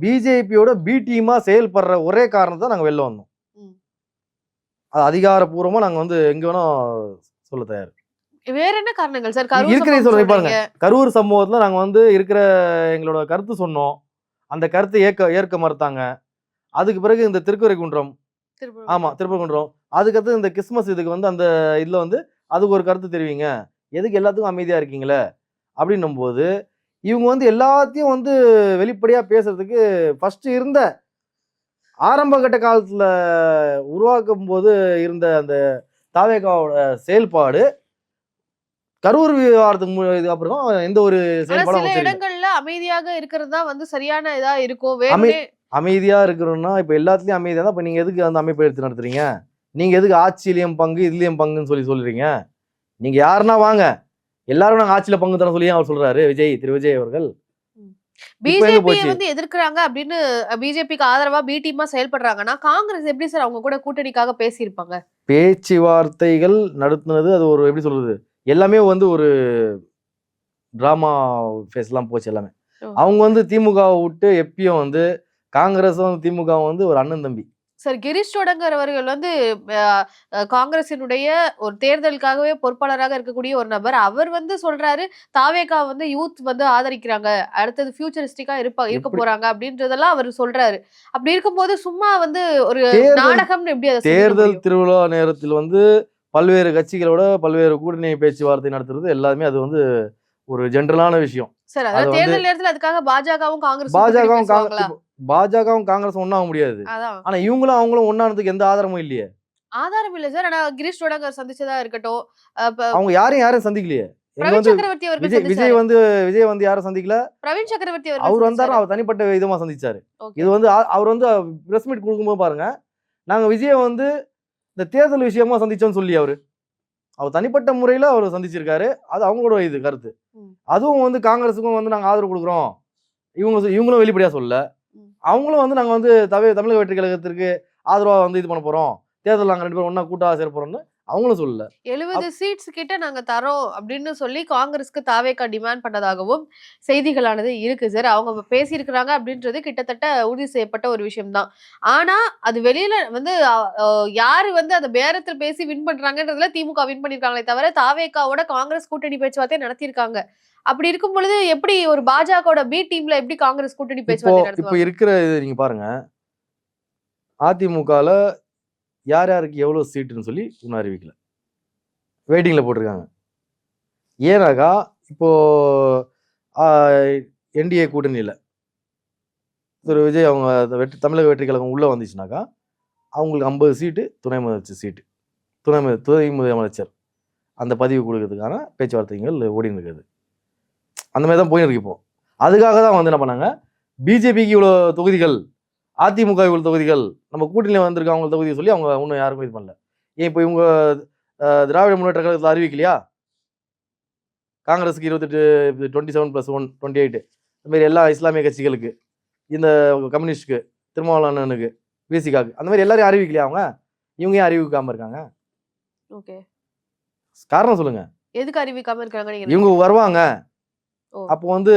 பிஜேபியோட பி டீமா செயல்படுற ஒரே காரணத்தை நாங்க வெளில வந்தோம். ம். அது அதிகாரப்பூர்வமா நாங்க வந்து எங்க வேணா சொல்ல தயார். வேற என்ன காரணங்கள் சார்? கரூர் இருக்கிறதே சம்பவம் சொல்றேன் பாருங்க. சொல்றீங்க. கரூர் சம்பவத்துல நாங்க வந்து இருக்கிற எங்களோட கருத்து சொன்னோம். அந்த கருத்தை ஏற்க மறுத்தாங்க. அதுக்கு பிறகு இந்த திருக்குறைக்குன்றம் ஆமா திருப்பூர். திருப்பரங்குன்றம். அதுக்கடுத்து இந்த கிறிஸ்மஸ் இதுக்கு வந்து அந்த இதுல வந்து அதுக்கு ஒரு கருத்து தெரிவிங்க. எதுக்கு எல்லாத்துக்கும் அமைதியா இருக்கீங்களே அப்படின்னும் போது இவங்க வந்து எல்லாத்தையும் வந்து வெளிப்படையா பேசுறதுக்கு ஃபர்ஸ்ட் இருந்த ஆரம்ப கட்ட காலத்துல உருவாக்கும் போது இருந்த அந்த தாவேகாவோட செயல்பாடு கரூர் விவகாரத்துக்கு இது அப்புறம் எந்த ஒரு ஆனா செயல்பாடும் சில அவங்க தெரியல. இடங்கள்ல அமைதியாக இருக்கிறது தான் வந்து சரியான இதா இருக்கும். அமை வேணும்னே அமைதியா இருக்கிறோம்னா இப்ப எல்லாத்துலயும் அமைதியா தான். இப்ப நீங்க எதுக்கு அந்த அமைப்பை எடுத்து நடத்துறீங்க? நீங்க எதுக்கு ஆட்சியிலையும் பங்கு இதுலயும் பங்குன்னு சொல்றீங்க? நீங்க யாருன்னா வாங்க, எல்லாரும் நாங்க ஆட்சியில பங்கு தர சொல்லி அவர் சொல்றாரு திரு விஜய் அவர்கள். இப்ப எங்க பிஜேபிய போச்சு? வந்து எதிர்க்கிறாங்க அப்படின்னு பிஜேபிக்கு ஆதரவா பி டீமா செயல்படுறாங்கன்னா, காங்கிரஸ் எப்படி சார் அவங்க கூட கூட்டணிக்காக பேசியிருப்பாங்க? பேச்சுவார்த்தைகள் நடத்துனது அது ஒரு எப்படி சொல்றது? எல்லாமே வந்து ஒரு டிராமா ஃபேஸ்லாம் போச்சு எல்லாமே. ஓ. அவங்க வந்து திமுகவை விட்டு எப்பயும் வந்து காங்கிரஸும் திமுகவும் வந்து ஒரு அண்ணன் தம்பி. சார் கிரீஷ் சோடங்கர் அவர்கள் வந்து காங்கிரசினுடைய ஒரு தேர்தலுக்காகவே பொறுப்பாளராக இருக்கக்கூடிய ஒரு நபர். அவர் வந்து சொல்றாரு, தாவேகா வந்து யூத் வந்து ஆதரிக்கிறாங்க. அடுத்தது ஃபியூச்சரிஸ்டிக்கா இருக்க எப்படி போறாங்க அப்படின்றதெல்லாம் அவர் சொல்றாரு. அப்படி இருக்கும்போது சும்மா வந்து ஒரு தேர்தல் நாடகம்னு எப்படி அதை சொல்லிட தேர்தல் முடியும்? திருவிழா நேரத்தில் வந்து பல்வேறு கட்சிகளோட பல்வேறு கூட்டணி பேச்சுவார்த்தை நடத்துறது எல்லாமே அது வந்து ஒரு ஜென்ரலான விஷயம். சார் அது அதாவது வந்து தேர்தல் நேரத்துல அதுக்காக பாஜகவும் காங்கிரஸும் கூட்டணி பாஜகவும் பேசுவாங்களா? பாஜகவும் காங்கிரஸும் ஒண்ணாக முடியாது. அதான். ஆனா இவங்களும் அவங்களும் ஒண்ணானதுக்கு எந்த ஆதாரமும் இல்லையே. ஆதாரம் இல்ல சார். ஆனா கிரீஷ் சோடங்கர் சந்திச்சதா இருக்கட்டும். அவங்க யாரையும் சந்திக்கலையே. எங்க பிரவீன் வந்து சக்கரவர்த்தி அவர்கள் விஜய் சந்திச்சாரு. விஜய் வந்து யாரும் சந்திக்கல. பிரவீன் சக்கரவர்த்தி அவர் அவர்கள் வந்தாரு, சந்திச்சாரு. அவர் தனிப்பட்ட விதமா சந்திச்சாரு. ஓகே. இது வந்து அவர் வந்து பிரஸ் மீட் கொடுக்கும்போது பாருங்க, நாங்க விஜயை வந்து இந்த தேர்தல் விஷயமா சந்திச்சோம்னு சொல்லி அவர் தனிப்பட்ட முறையில அவர் சந்திச்சிருக்காரு. அது அவங்களோட இது கருத்து. ம். அதுவும் வந்து காங்கிரஸுக்கும் வந்து நாங்க ஆதரவு கொடுக்குறோம். இவங்களும் வெளிப்படையா சொல்லல. ம். அவங்களும் வந்து நாங்க வந்து தமிழக வெற்றி கழகத்திற்கு ஆதரவா வந்து இது பண்ண போறோம். தேர்தல் நாங்க 2 பேரும் ஒண்ணா கூட்டா சேர போறோம்னு அவங்களும் சொல்லல. 70 சீட்ஸ் கிட்ட நாங்க தரோம் அப்படின்னு சொல்லி காங்கிரஸ்க்கு தாவேகா டிமாண்ட் பண்ணதாகவும் செய்திகளானது இருக்கு சார். அவங்க பேசியிருக்கிறாங்க அப்படின்றது கிட்டத்தட்ட உறுதி செய்யப்பட்ட ஒரு விஷயம் தான். ஆனா அது வெளியில வந்து யாரு வந்து அந்த பேரத்தில் பேசி வின் பண்றாங்கன்றதுல திமுக வின் பண்ணிருக்காங்களே தவிர தாவேகாவோட காங்கிரஸ் கூட்டணி பேச்சுவார்த்தை நடத்தியிருக்காங்க. அப்படி இருக்கும் பொழுது எப்படி ஒரு பாஜகவோட பி டீம்ல எப்படி காங்கிரஸ் கூட்டணி இப்போ பேச்சுவார்த்தை இப்போ நடத்துவாங்க? இருக்கிற இது நீங்க பாருங்க. அதிமுகல யார் யாருக்கு எவ்வளவு சீட்டுன்னு சொல்லி இன்னும் அறிவிக்கல. வெயிட்டிங்ல போட்டிருக்காங்க. ஏன்னாக்கா இப்போ என்டிஏ கூட்டணியில திரு விஜய் அவங்க தமிழக வெற்றி கழகம் உள்ள வந்துச்சுனாக்கா அவங்களுக்கு 50 சீட்டு துணை முதலமைச்சர் சீட்டு துணை முதலமைச்சர் அந்த பதிவு கொடுக்கறதுக்கான பேச்சுவார்த்தைகள் ஓடின்னு இருக்குது. அந்த மாதிரி தான் போயின்னு இருக்கு இப்போ. அதுக்காக தான் வந்து என்ன பண்ணாங்க, பிஜேபிக்கு இவ்வளோ தொகுதிகள் அதிமுக இவ்வளவு தொகுதிகள், நம்ம கூட்டணியில வந்திருக்க அவங்க தொகுதியை சொல்லி அவங்க இன்னும் யாருக்கும் இது பண்ணல. ஏன் இப்போ இவங்க திராவிட முன்னேற்ற கழகத்தில் அறிவிக்கலையா? காங்கிரஸுக்கு 28, 27+1 28, இந்த மாதிரி எல்லா இஸ்லாமிய கட்சிகளுக்கு, இந்த கம்யூனிஸ்டுக்கு, திருமாவளவனுக்கு, விசிகாக்கு, அந்த மாதிரி எல்லாரையும் அறிவிக்கலையா அவங்க? இவங்க ஏன் அறிவிக்காம இருக்காங்க? ஓகே. காரணம் சொல்லுங்க. எதுக்கு அறிவிக்காம இருக்காங்க நீங்க? இவங்க வருவாங்க, ஓ. அப்போ வந்து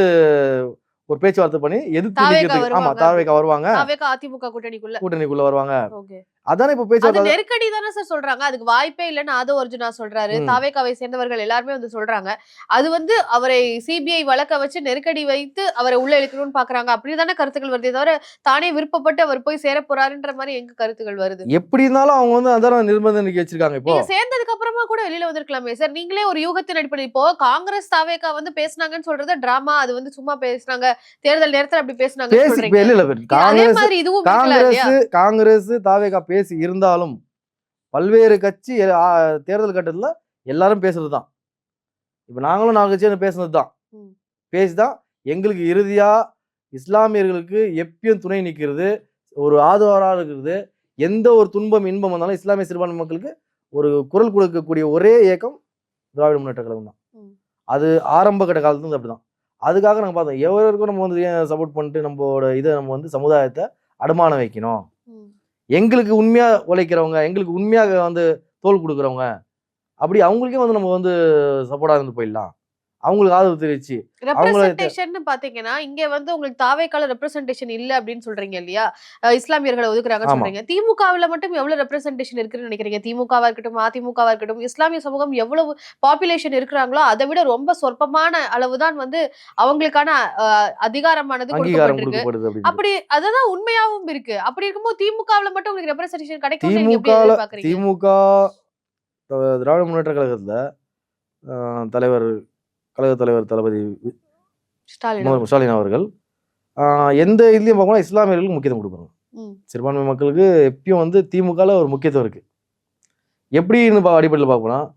ஒரு பேச்சுவார்த்தை பண்ணி எதிர்த்து தாவேகா நிக்கிறதுக்கு. ஆமா, வருவாங்க. தாவேகா வருவாங்க, தாவேகா அதிமுக கூட்டணிக்குள்ள வருவாங்க. ஓகே. அதானே இப்ப அது பேச்சுவார்த்தை. நெருக்கடி தானே சார் சொல்றாங்க. அதுக்கு வாய்ப்பே இல்லன்னு ஆதவ அர்ஜுனா சொல்றாரு. தாவேகாவை சேர்ந்தவர்கள் எல்லாருமே வந்து சொல்றாங்க. அது வந்து அவரை சிபிஐ வழக்க வச்சு நெருக்கடி வைத்து அவரை உள்ள இழுக்கணும்னு பாக்குறாங்க. அப்படிதானே கருத்துக்கள் வருதே தவிர தானே விருப்பப்பட்டு அவர் போய் சேர போறாருன்ற மாதிரி எங்க கருத்துக்கள் வருது? எப்படி இருந்தாலும் அவங்க வந்து அதான் நிர்பந்தம் இன்னைக்கு வச்சிருக்காங்க. இப்போ நீங்க சேர்ந்ததுக்கு அப்புறமா கூட வெளியில வந்திருக்கலாமே சார். நீங்களே ஒரு யூகத்தின் அடிப்படையில் இப்போ காங்கிரஸ் தாவேகா வந்து பேசுனாங்கன்னு சொல்றது டிராமா. அது வந்து சும்மா பேசுனாங்க. தேர்தல் நேரத்துல அப்படி பேசுனாங்கன்னு பேசி சொல்றீங்க. இல்ல அதே மாதிரி இதுவும் இருக்கலாம் இல்லையா? காங்கிரஸ் தாவேகா பேசி இருந்தாலும் பல்வேறு கட்சி தேர்தல் கட்டத்துல எல்லாரும் பேசுறதுதான். இப்ப நாங்களும் 4 கட்சியும் பேசுனதுதான். பேசிதான் எங்களுக்கு இறுதியா இஸ்லாமியர்களுக்கு எப்பயும் துணை நிக்கிறது, ஒரு ஆதரவாக இருக்கிறது. எந்த ஒரு துன்பம் இன்பம் வந்தாலும் இஸ்லாமிய சிறுபான்மை மக்களுக்கு ஒரு குரல் கொடுக்கக்கூடிய ஒரே இயக்கம் திராவிட முன்னேற்ற கழகம் தான். அது ஆரம்ப கட்ட காலத்துல இருந்து அப்படிதான். அதுக்காக நாங்க பார்த்தோம், எவருக்கும் நம்ம வந்து ஏன் சப்போர்ட் பண்ணிட்டு நம்மளோட இதை நம்ம வந்து சமுதாயத்தை அடமானம் வைக்கணும். எங்களுக்கு உண்மையா உழைக்கிறவங்க, எங்களுக்கு உண்மையாக வந்து தோல் கொடுக்குறவங்க, அப்படி அவங்களுக்கே வந்து நம்ம வந்து சப்போர்ட்டா இருந்து போயிடலாம். அவங்களுக்கு ஆதரவு தெரிவிச்சு ரெப்ரசன்டேஷன் பாத்தீங்கன்னா இங்க வந்து உங்களுக்கு தாவேக்கால ரெப்ரசன்டேஷன் இல்ல அப்படின்னு சொல்றீங்க இல்லையா? இஸ்லாமியர்களை ஒதுக்குறாங்கன்னு சொல்றீங்க. திமுகவுல மட்டும் எவ்வளவு ரெப்ரசன்டேஷன் இருக்குன்னு நினைக்கிறீங்க? திமுகவா இருக்கட்டும், அதிமுகவா இருக்கட்டும், இஸ்லாமிய சமூகம் எவ்வளவு பாப்புலேஷன் இருக்கிறாங்களோ அதை விட ரொம்ப சொற்பமான அளவுதான் வந்து அவங்களுக்கான அதிகாரமானது கொடுக்கப்பட்டிருக்கு. அப்படி அததான் உண்மையாவும் இருக்கு. அப்படி இருக்கும்போது திமுகவுல மட்டும் உங்களுக்கு ரெப்ரசன்டேஷன் கிடைக்கும். திமுக திராவிட முன்னேற்ற கழகத்துல கழக தலைவர் தளபதி ஸ்டாலின் அவர்கள் எந்த இதுலயும் பார்க்கணும் இஸ்லாமியர்களுக்கு முக்கியத்துவம் கொடுப்பாங்க. சிறுபான்மை மக்களுக்கு எப்பயும் வந்து திமுகல ஒரு முக்கியத்துவம் இருக்கு. எப்படின்னு அடிப்படையில் பார்க்கணும்,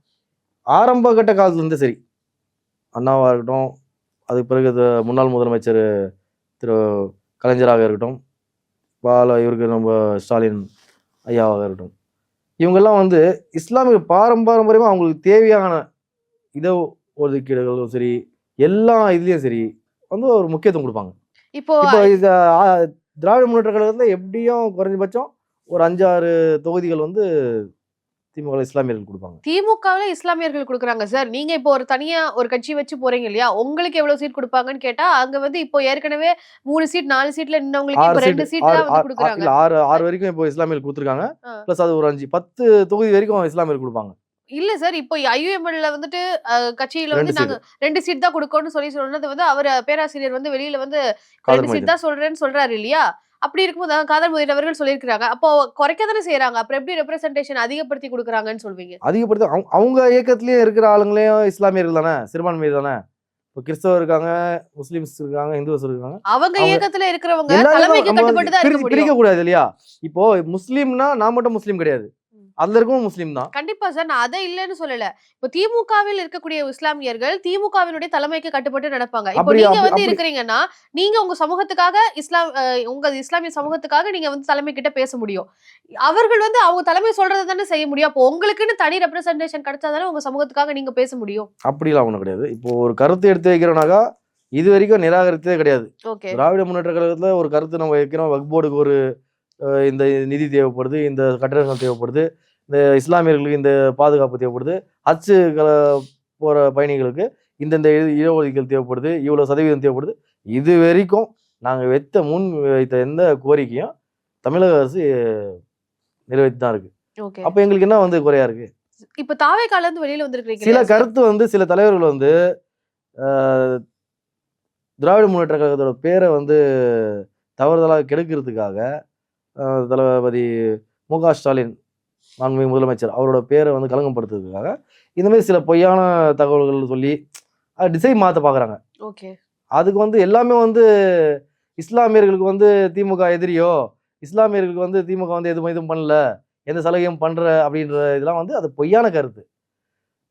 ஆரம்ப கட்ட காலத்துல இருந்து சரி, அண்ணாவா இருக்கட்டும், அதுக்கு பிறகு முன்னாள் முதலமைச்சர் திரு கலைஞராக இருக்கட்டும், இவருக்கு நம்ம ஸ்டாலின் ஐயாவாக இருக்கட்டும், இவங்கெல்லாம் வந்து இஸ்லாமிய பாரம்பரியமா அவங்களுக்கு தேவையான இதை ஒதுக்கீடுகளும் சரி, எல்லா இதுலயும் சரி வந்து ஒரு முக்கியத்துவம் கொடுப்பாங்க. இப்போ திராவிட முன்னேற்ற கழகத்துல எப்படியும் குறைஞ்சபட்சம் ஒரு 5-6 தொகுதிகள் வந்து திமுக இஸ்லாமியர்கள் கொடுப்பாங்க. திமுகவுல இஸ்லாமியர்கள் கொடுக்குறாங்க சார். நீங்க இப்போ ஒரு தனியா ஒரு கட்சி வச்சு போறீங்க இல்லையா? உங்களுக்கு எவ்வளவு சீட் கொடுப்பாங்கன்னு கேட்டா அங்க வந்து இப்போ ஏற்கனவே 3 சீட் 4 சீட்ல நின்னவங்களுக்கு இப்ப 2 சீட் தான் வந்து கொடுக்குறாங்க. 6 வரைக்கும் இப்போ இஸ்லாமியர்கள் கொடுத்துருக்காங்க. பிளஸ் அது ஒரு 5-10 தொகுதி வரைக்கும் இஸ்லாமியர்கள் கொடுப்பாங்க. இல்ல சார், இப்போ ஐயுஎம்எல்ல வந்துட்டு கட்சியில வந்து நாங்க 2 சீட் தான் கொடுக்கணும்னு சொன்னது வந்து அவர் பேராசிரியர் வந்து வெளியில வந்து 2 சீட் தான் சொல்றேன்னு சொல்றாரு இல்லையா? அப்படி இருக்கும்போது காதர் முதலீடு அவர்கள் சொல்லியிருக்காங்க. அப்போ குறைக்க தானே செய்யறாங்க. அப்புறம் எப்படி ரெப்ரசன்டேஷன் அதிகப்படுத்தி கொடுக்குறாங்கன்னு சொல்வீங்க? அதிகப்படுத்தி அவங்க இயக்கத்திலேயே இருக்கிற ஆளுங்களையும் இஸ்லாமியர்கள் தானே, சிறுபான்மை தானே. இப்போ கிறிஸ்தவர் இருக்காங்க, முஸ்லிம்ஸ் இருக்காங்க, இந்துஸ் இருக்காங்க. அவங்க இயக்கத்துல இருக்கிறவங்க தலைமைக்கு கட்டுப்பட்டு தான் இருக்க முடியும். பிரிக்க கூடாது இல்லையா? இப்போ முஸ்லிம்னா நான் மட்டும் முஸ்லீம் கிடையாது, அதுல இருக்கும் முஸ்லீம் தான். கண்டிப்பா சார், நான் அதை இல்லன்னு சொல்லல. இப்போ திமுகவில் இருக்கக்கூடிய இஸ்லாமியர்கள் திமுகவினுடைய தலைமைக்கு கட்டுப்பட்டு நடப்பாங்க. இப்போ நீங்க வந்து இருக்கிறீங்கன்னா நீங்க உங்க சமூகத்துக்காக உங்க இஸ்லாமிய சமூகத்துக்காக நீங்க வந்து தலைமை கிட்ட பேச முடியும். அவர்கள் வந்து அவங்க தலைமை சொல்றது தானே செய்ய முடியும். அப்போ உங்களுக்குன்னு தனி ரெப்ரசன்டேஷன் கிடைச்சாதானே உங்க சமூகத்துக்காக நீங்க பேச முடியும். அப்படிலாம் ஒண்ணும் கிடையாது. இப்போ ஒரு கருத்து எடுத்து வைக்கிறோம்னாக்கா இது வரைக்கும் நிராகரித்ததே கிடையாது. திராவிட முன்னேற்ற கழகத்துல ஒரு கருத்து நம்ம வைக்கிறோம், வக்ஃப் போர்டுக்கு ஒரு இந்த நிதி தேவைப்படுது, இந்த கட்டடங்கள் தேவைப்படுது, இந்த இஸ்லாமியர்களுக்கு இந்த பாதுகாப்பு தேவைப்படுது, ஹஜ்ஜு போகிற பயணிகளுக்கு இந்தந்த இடஒதுக்கீடு தேவைப்படுது, இவ்வளோ சதவீதம் தேவைப்படுது. இது வரைக்கும் நாங்கள் வைத்த எந்த கோரிக்கையும் தமிழக அரசு நிறைவேற்றி தான் இருக்கு. அப்போ எங்களுக்கு என்ன வந்து குறையா இருக்கு? இப்போ தாவேக்கால இருந்து வெளியில வந்திருக்கீங்க. சில கருத்து வந்து சில தலைவர்கள் வந்து திராவிட முன்னேற்ற கழகத்தோட பேரை வந்து தவறுதலாக கெடுக்கிறதுக்காக தளபதி மு.க. ஸ்டாலின் மாண்புமிகு முதலமைச்சர் அவரோட பேரை வந்து களங்கப்படுத்துறதுக்காக இந்த மாதிரி சில பொய்யான தகவல்கள் சொல்லி டிசைன் மாற்ற பார்க்குறாங்க. அதுக்கு வந்து எல்லாமே வந்து இஸ்லாமியர்களுக்கு வந்து திமுக எதிரியோ, இஸ்லாமியர்களுக்கு வந்து திமுக வந்து எதுவும் பண்ணல, எந்த சலுகையும் பண்ற அப்படின்ற இதெல்லாம் வந்து அது பொய்யான கருத்து.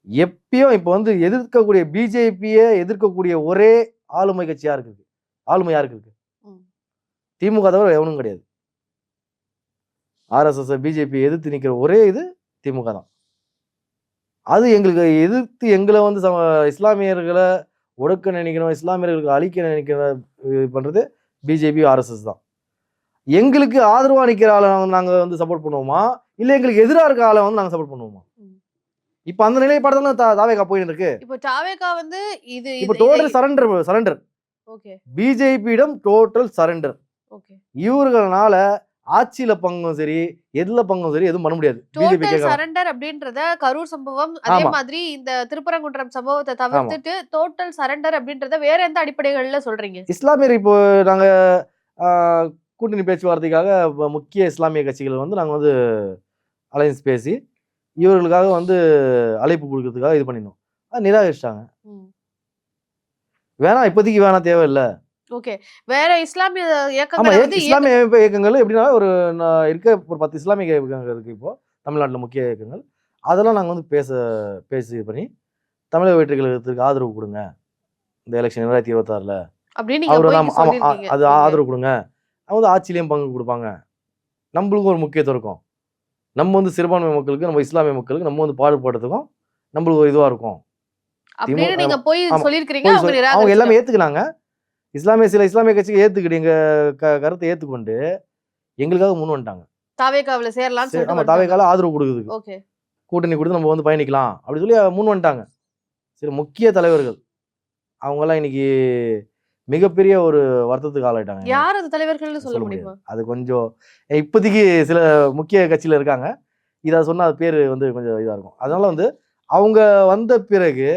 எப்பயும் இப்போ வந்து எதிர்க்கக்கூடிய பிஜேபியை எதிர்க்கக்கூடிய ஒரே ஆளுமை கட்சி யாருக்கு இருக்கு? ஆளுமை யாருக்கு இருக்கு? திமுக தவிர எவனும் கிடையாது. ஆர்எஸ்எஸ் பிஜேபி எதிர்த்து நிக்கிற ஒரே இது திமுக தான். அது எங்களுக்கு எதிர்த்து எங்களை வந்து இஸ்லாமியர்களை ஒடுக்க நினைக்கணும், இஸ்லாமியர்களுக்கு அழிக்க நினைக்கிற பண்றது பிஜேபி ஆர்எஸ்எஸ் தான். எங்களுக்கு ஆதரவா நிக்கிற ஆளை நாங்க வந்து சப்போர்ட் பண்ணுவோமா, இல்ல எங்களுக்கு எதிராக இருக்க ஆளை வந்து நாங்க சப்போர்ட் பண்ணுவோமா? இப்ப அந்த நிலைப்பாடு தான் தாவேகா போயிட்டு இருக்கு. இப்போ தாவேகா வந்து இது இப்ப டோட்டல் சரண்டர் ஓகே பிஜேபியிடம் டோட்டல் சரண்டர். ஓகே இவர்களால ஆட்சியில பங்கும் சரி எதுல பங்கும் சரி எதுவும் பண்ண முடியாது. பிஜேபி டோட்டல் கேட்கலாம். சரண்டர் அப்படின்றத கரூர் சம்பவம் அதே ஆமா. மாதிரி இந்த திருப்பரங்குன்றம் சம்பவத்தை தவிர்த்துட்டு டோட்டல் சரண்டர் அப்படின்றத வேற எந்த அடிப்படைகள்ல சொல்றீங்க? இஸ்லாமியர் இப்போ நாங்க கூட்டணி பேச்சுவார்த்தைக்காக முக்கிய இஸ்லாமிய கட்சிகள் வந்து நாங்க வந்து அலையன்ஸ் பேசி இவர்களுக்காக வந்து அழைப்பு கொடுக்கறதுக்காக இது பண்ணியிருந்தோம். நிராகரிச்சிட்டாங்க. வேணாம், இப்போதைக்கு வேணாம், தேவையில்லை. ஓகே, வேற இஸ்லாமிய ஆமா, இயக்கங்களை வந்து இஸ்லாமிய இயக்கங்கள் எப்படின்னா ஒரு இருக்க ஒரு 10 இஸ்லாமிய இயக்கங்கள் இருக்கு இப்போ தமிழ்நாட்டில் முக்கிய இயக்கங்கள். அதெல்லாம் நாங்கள் வந்து பேசி இது பண்ணி தமிழக வெற்றி கழகத்துக்கு ஆதரவு கொடுங்க இந்த எலெக்ஷன் 2026ல அப்படின்னு நீங்க அவர் போய் ஆமா சொல்லிருக்கீங்க. அது ஆதரவு கொடுங்க. அவங்க வந்து ஆட்சியிலையும் பங்கு கொடுப்பாங்க, நம்மளுக்கும் ஒரு முக்கியத்துவம் இருக்கும். நம்ம வந்து சிறுபான்மை மக்களுக்கு, நம்ம இஸ்லாமிய மக்களுக்கு நம்ம வந்து பாடுபடுறதுக்கும் நம்மளுக்கு ஒரு இதுவா இருக்கும். அப்படின்னு நீங்க போய் ஆமா, சொல்லிருக்கீங்க. போய் அவங்க அவங்க நிராகரிச்சாங்க. எல்லாமே ஏத்துக்கினாங்க. சில இஸ்லாமிய கட்சிகள் ஏத்துக்கிட்டு எங்க கருத்தை ஏத்துக்கொண்டு எங்களுக்காக முன் வந்துட்டாங்க. தாவேகாவுல சேரலாம்னு சொல்லிட்டு நம்ம வந்தாங்க. தாவேகால ஆதரவு கொடுக்குறதுக்கு ஓகே, கூட்டணி கொடுத்து நம்ம வந்து பயணிக்கலாம் அப்படி சொல்லி முன் வந்துட்டாங்க. சில முக்கிய தலைவர்கள் அவங்க எல்லாம் இன்னைக்கு மிகப்பெரிய ஒரு வருத்தத்துக்கு ஆளாயிட்டாங்க. யார் அந்த தலைவர்கள்னு சொல்ல சொல்ல முடியுமா? முடியாது. அது கொஞ்சம் இப்போதைக்கு சில முக்கிய கட்சியில இருக்காங்க. இதை சொன்னா அது பேரு வந்து கொஞ்சம் இதா இருக்கும். அதனால வந்து அவங்க வந்த பிறகு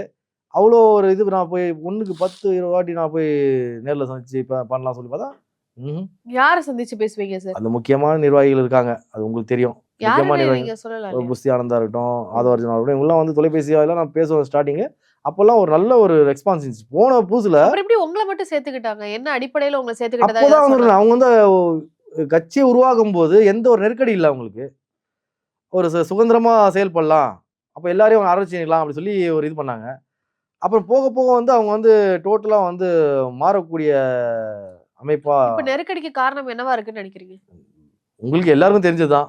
அவ்வளோ ஒரு இது நான் போய் 1க்கு 10 20 வாட்டி நான் போய் நேர்ல சந்திச்சு பண்ணலாம் சொல்லி பார்த்தா யாரை சந்திச்சு பேசுவீங்க சார்? அந்த முக்கியமான நிர்வாகிகள் இருக்காங்க, அது உங்களுக்கு தெரியும். முக்கியமான யாருன்னு நிர்வாகிகள் நீங்க சொல்லலாம். ஒரு புஸ்தி ஆனந்தா இருக்கட்டும், ஆதவர்ஜனா இருக்கட்டும், இவங்கெல்லாம் வந்து தொலைபேசியால நான் பேசுவேன் ஸ்டார்டிங்கு. அப்போல்லாம் ஒரு நல்ல ஒரு ரெஸ்பான்ஸ் இருந்துச்சு. போன புதுசுல அப்புறம் எப்படி உங்களை மட்டும் சேர்த்துக்கிட்டாங்க? என்ன அடிப்படையில உங்களை சேர்த்துக்கிட்டதா அப்போதான் ஏதாவது வந்து சொல்றாங்க? அவங்க வந்து கட்சியை உருவாகும் போது எந்த ஒரு நெருக்கடி இல்லை அவங்களுக்கு. ஒரு சுதந்திரமா செயல்படலாம், அப்போ எல்லாரையும் அரசியலாம் அப்படி சொல்லி ஒரு இது பண்ணாங்க. அப்புறம் போக போக வந்து அவங்க வந்து டோட்டலா வந்து மாறக்கூடிய அமைப்பா. இப்ப நெருக்கடிக்கு காரணம் என்னவா இருக்குன்னு நினைக்கிறீங்க? உங்களுக்கு எல்லாருக்கும் தெரிஞ்சதுதான்.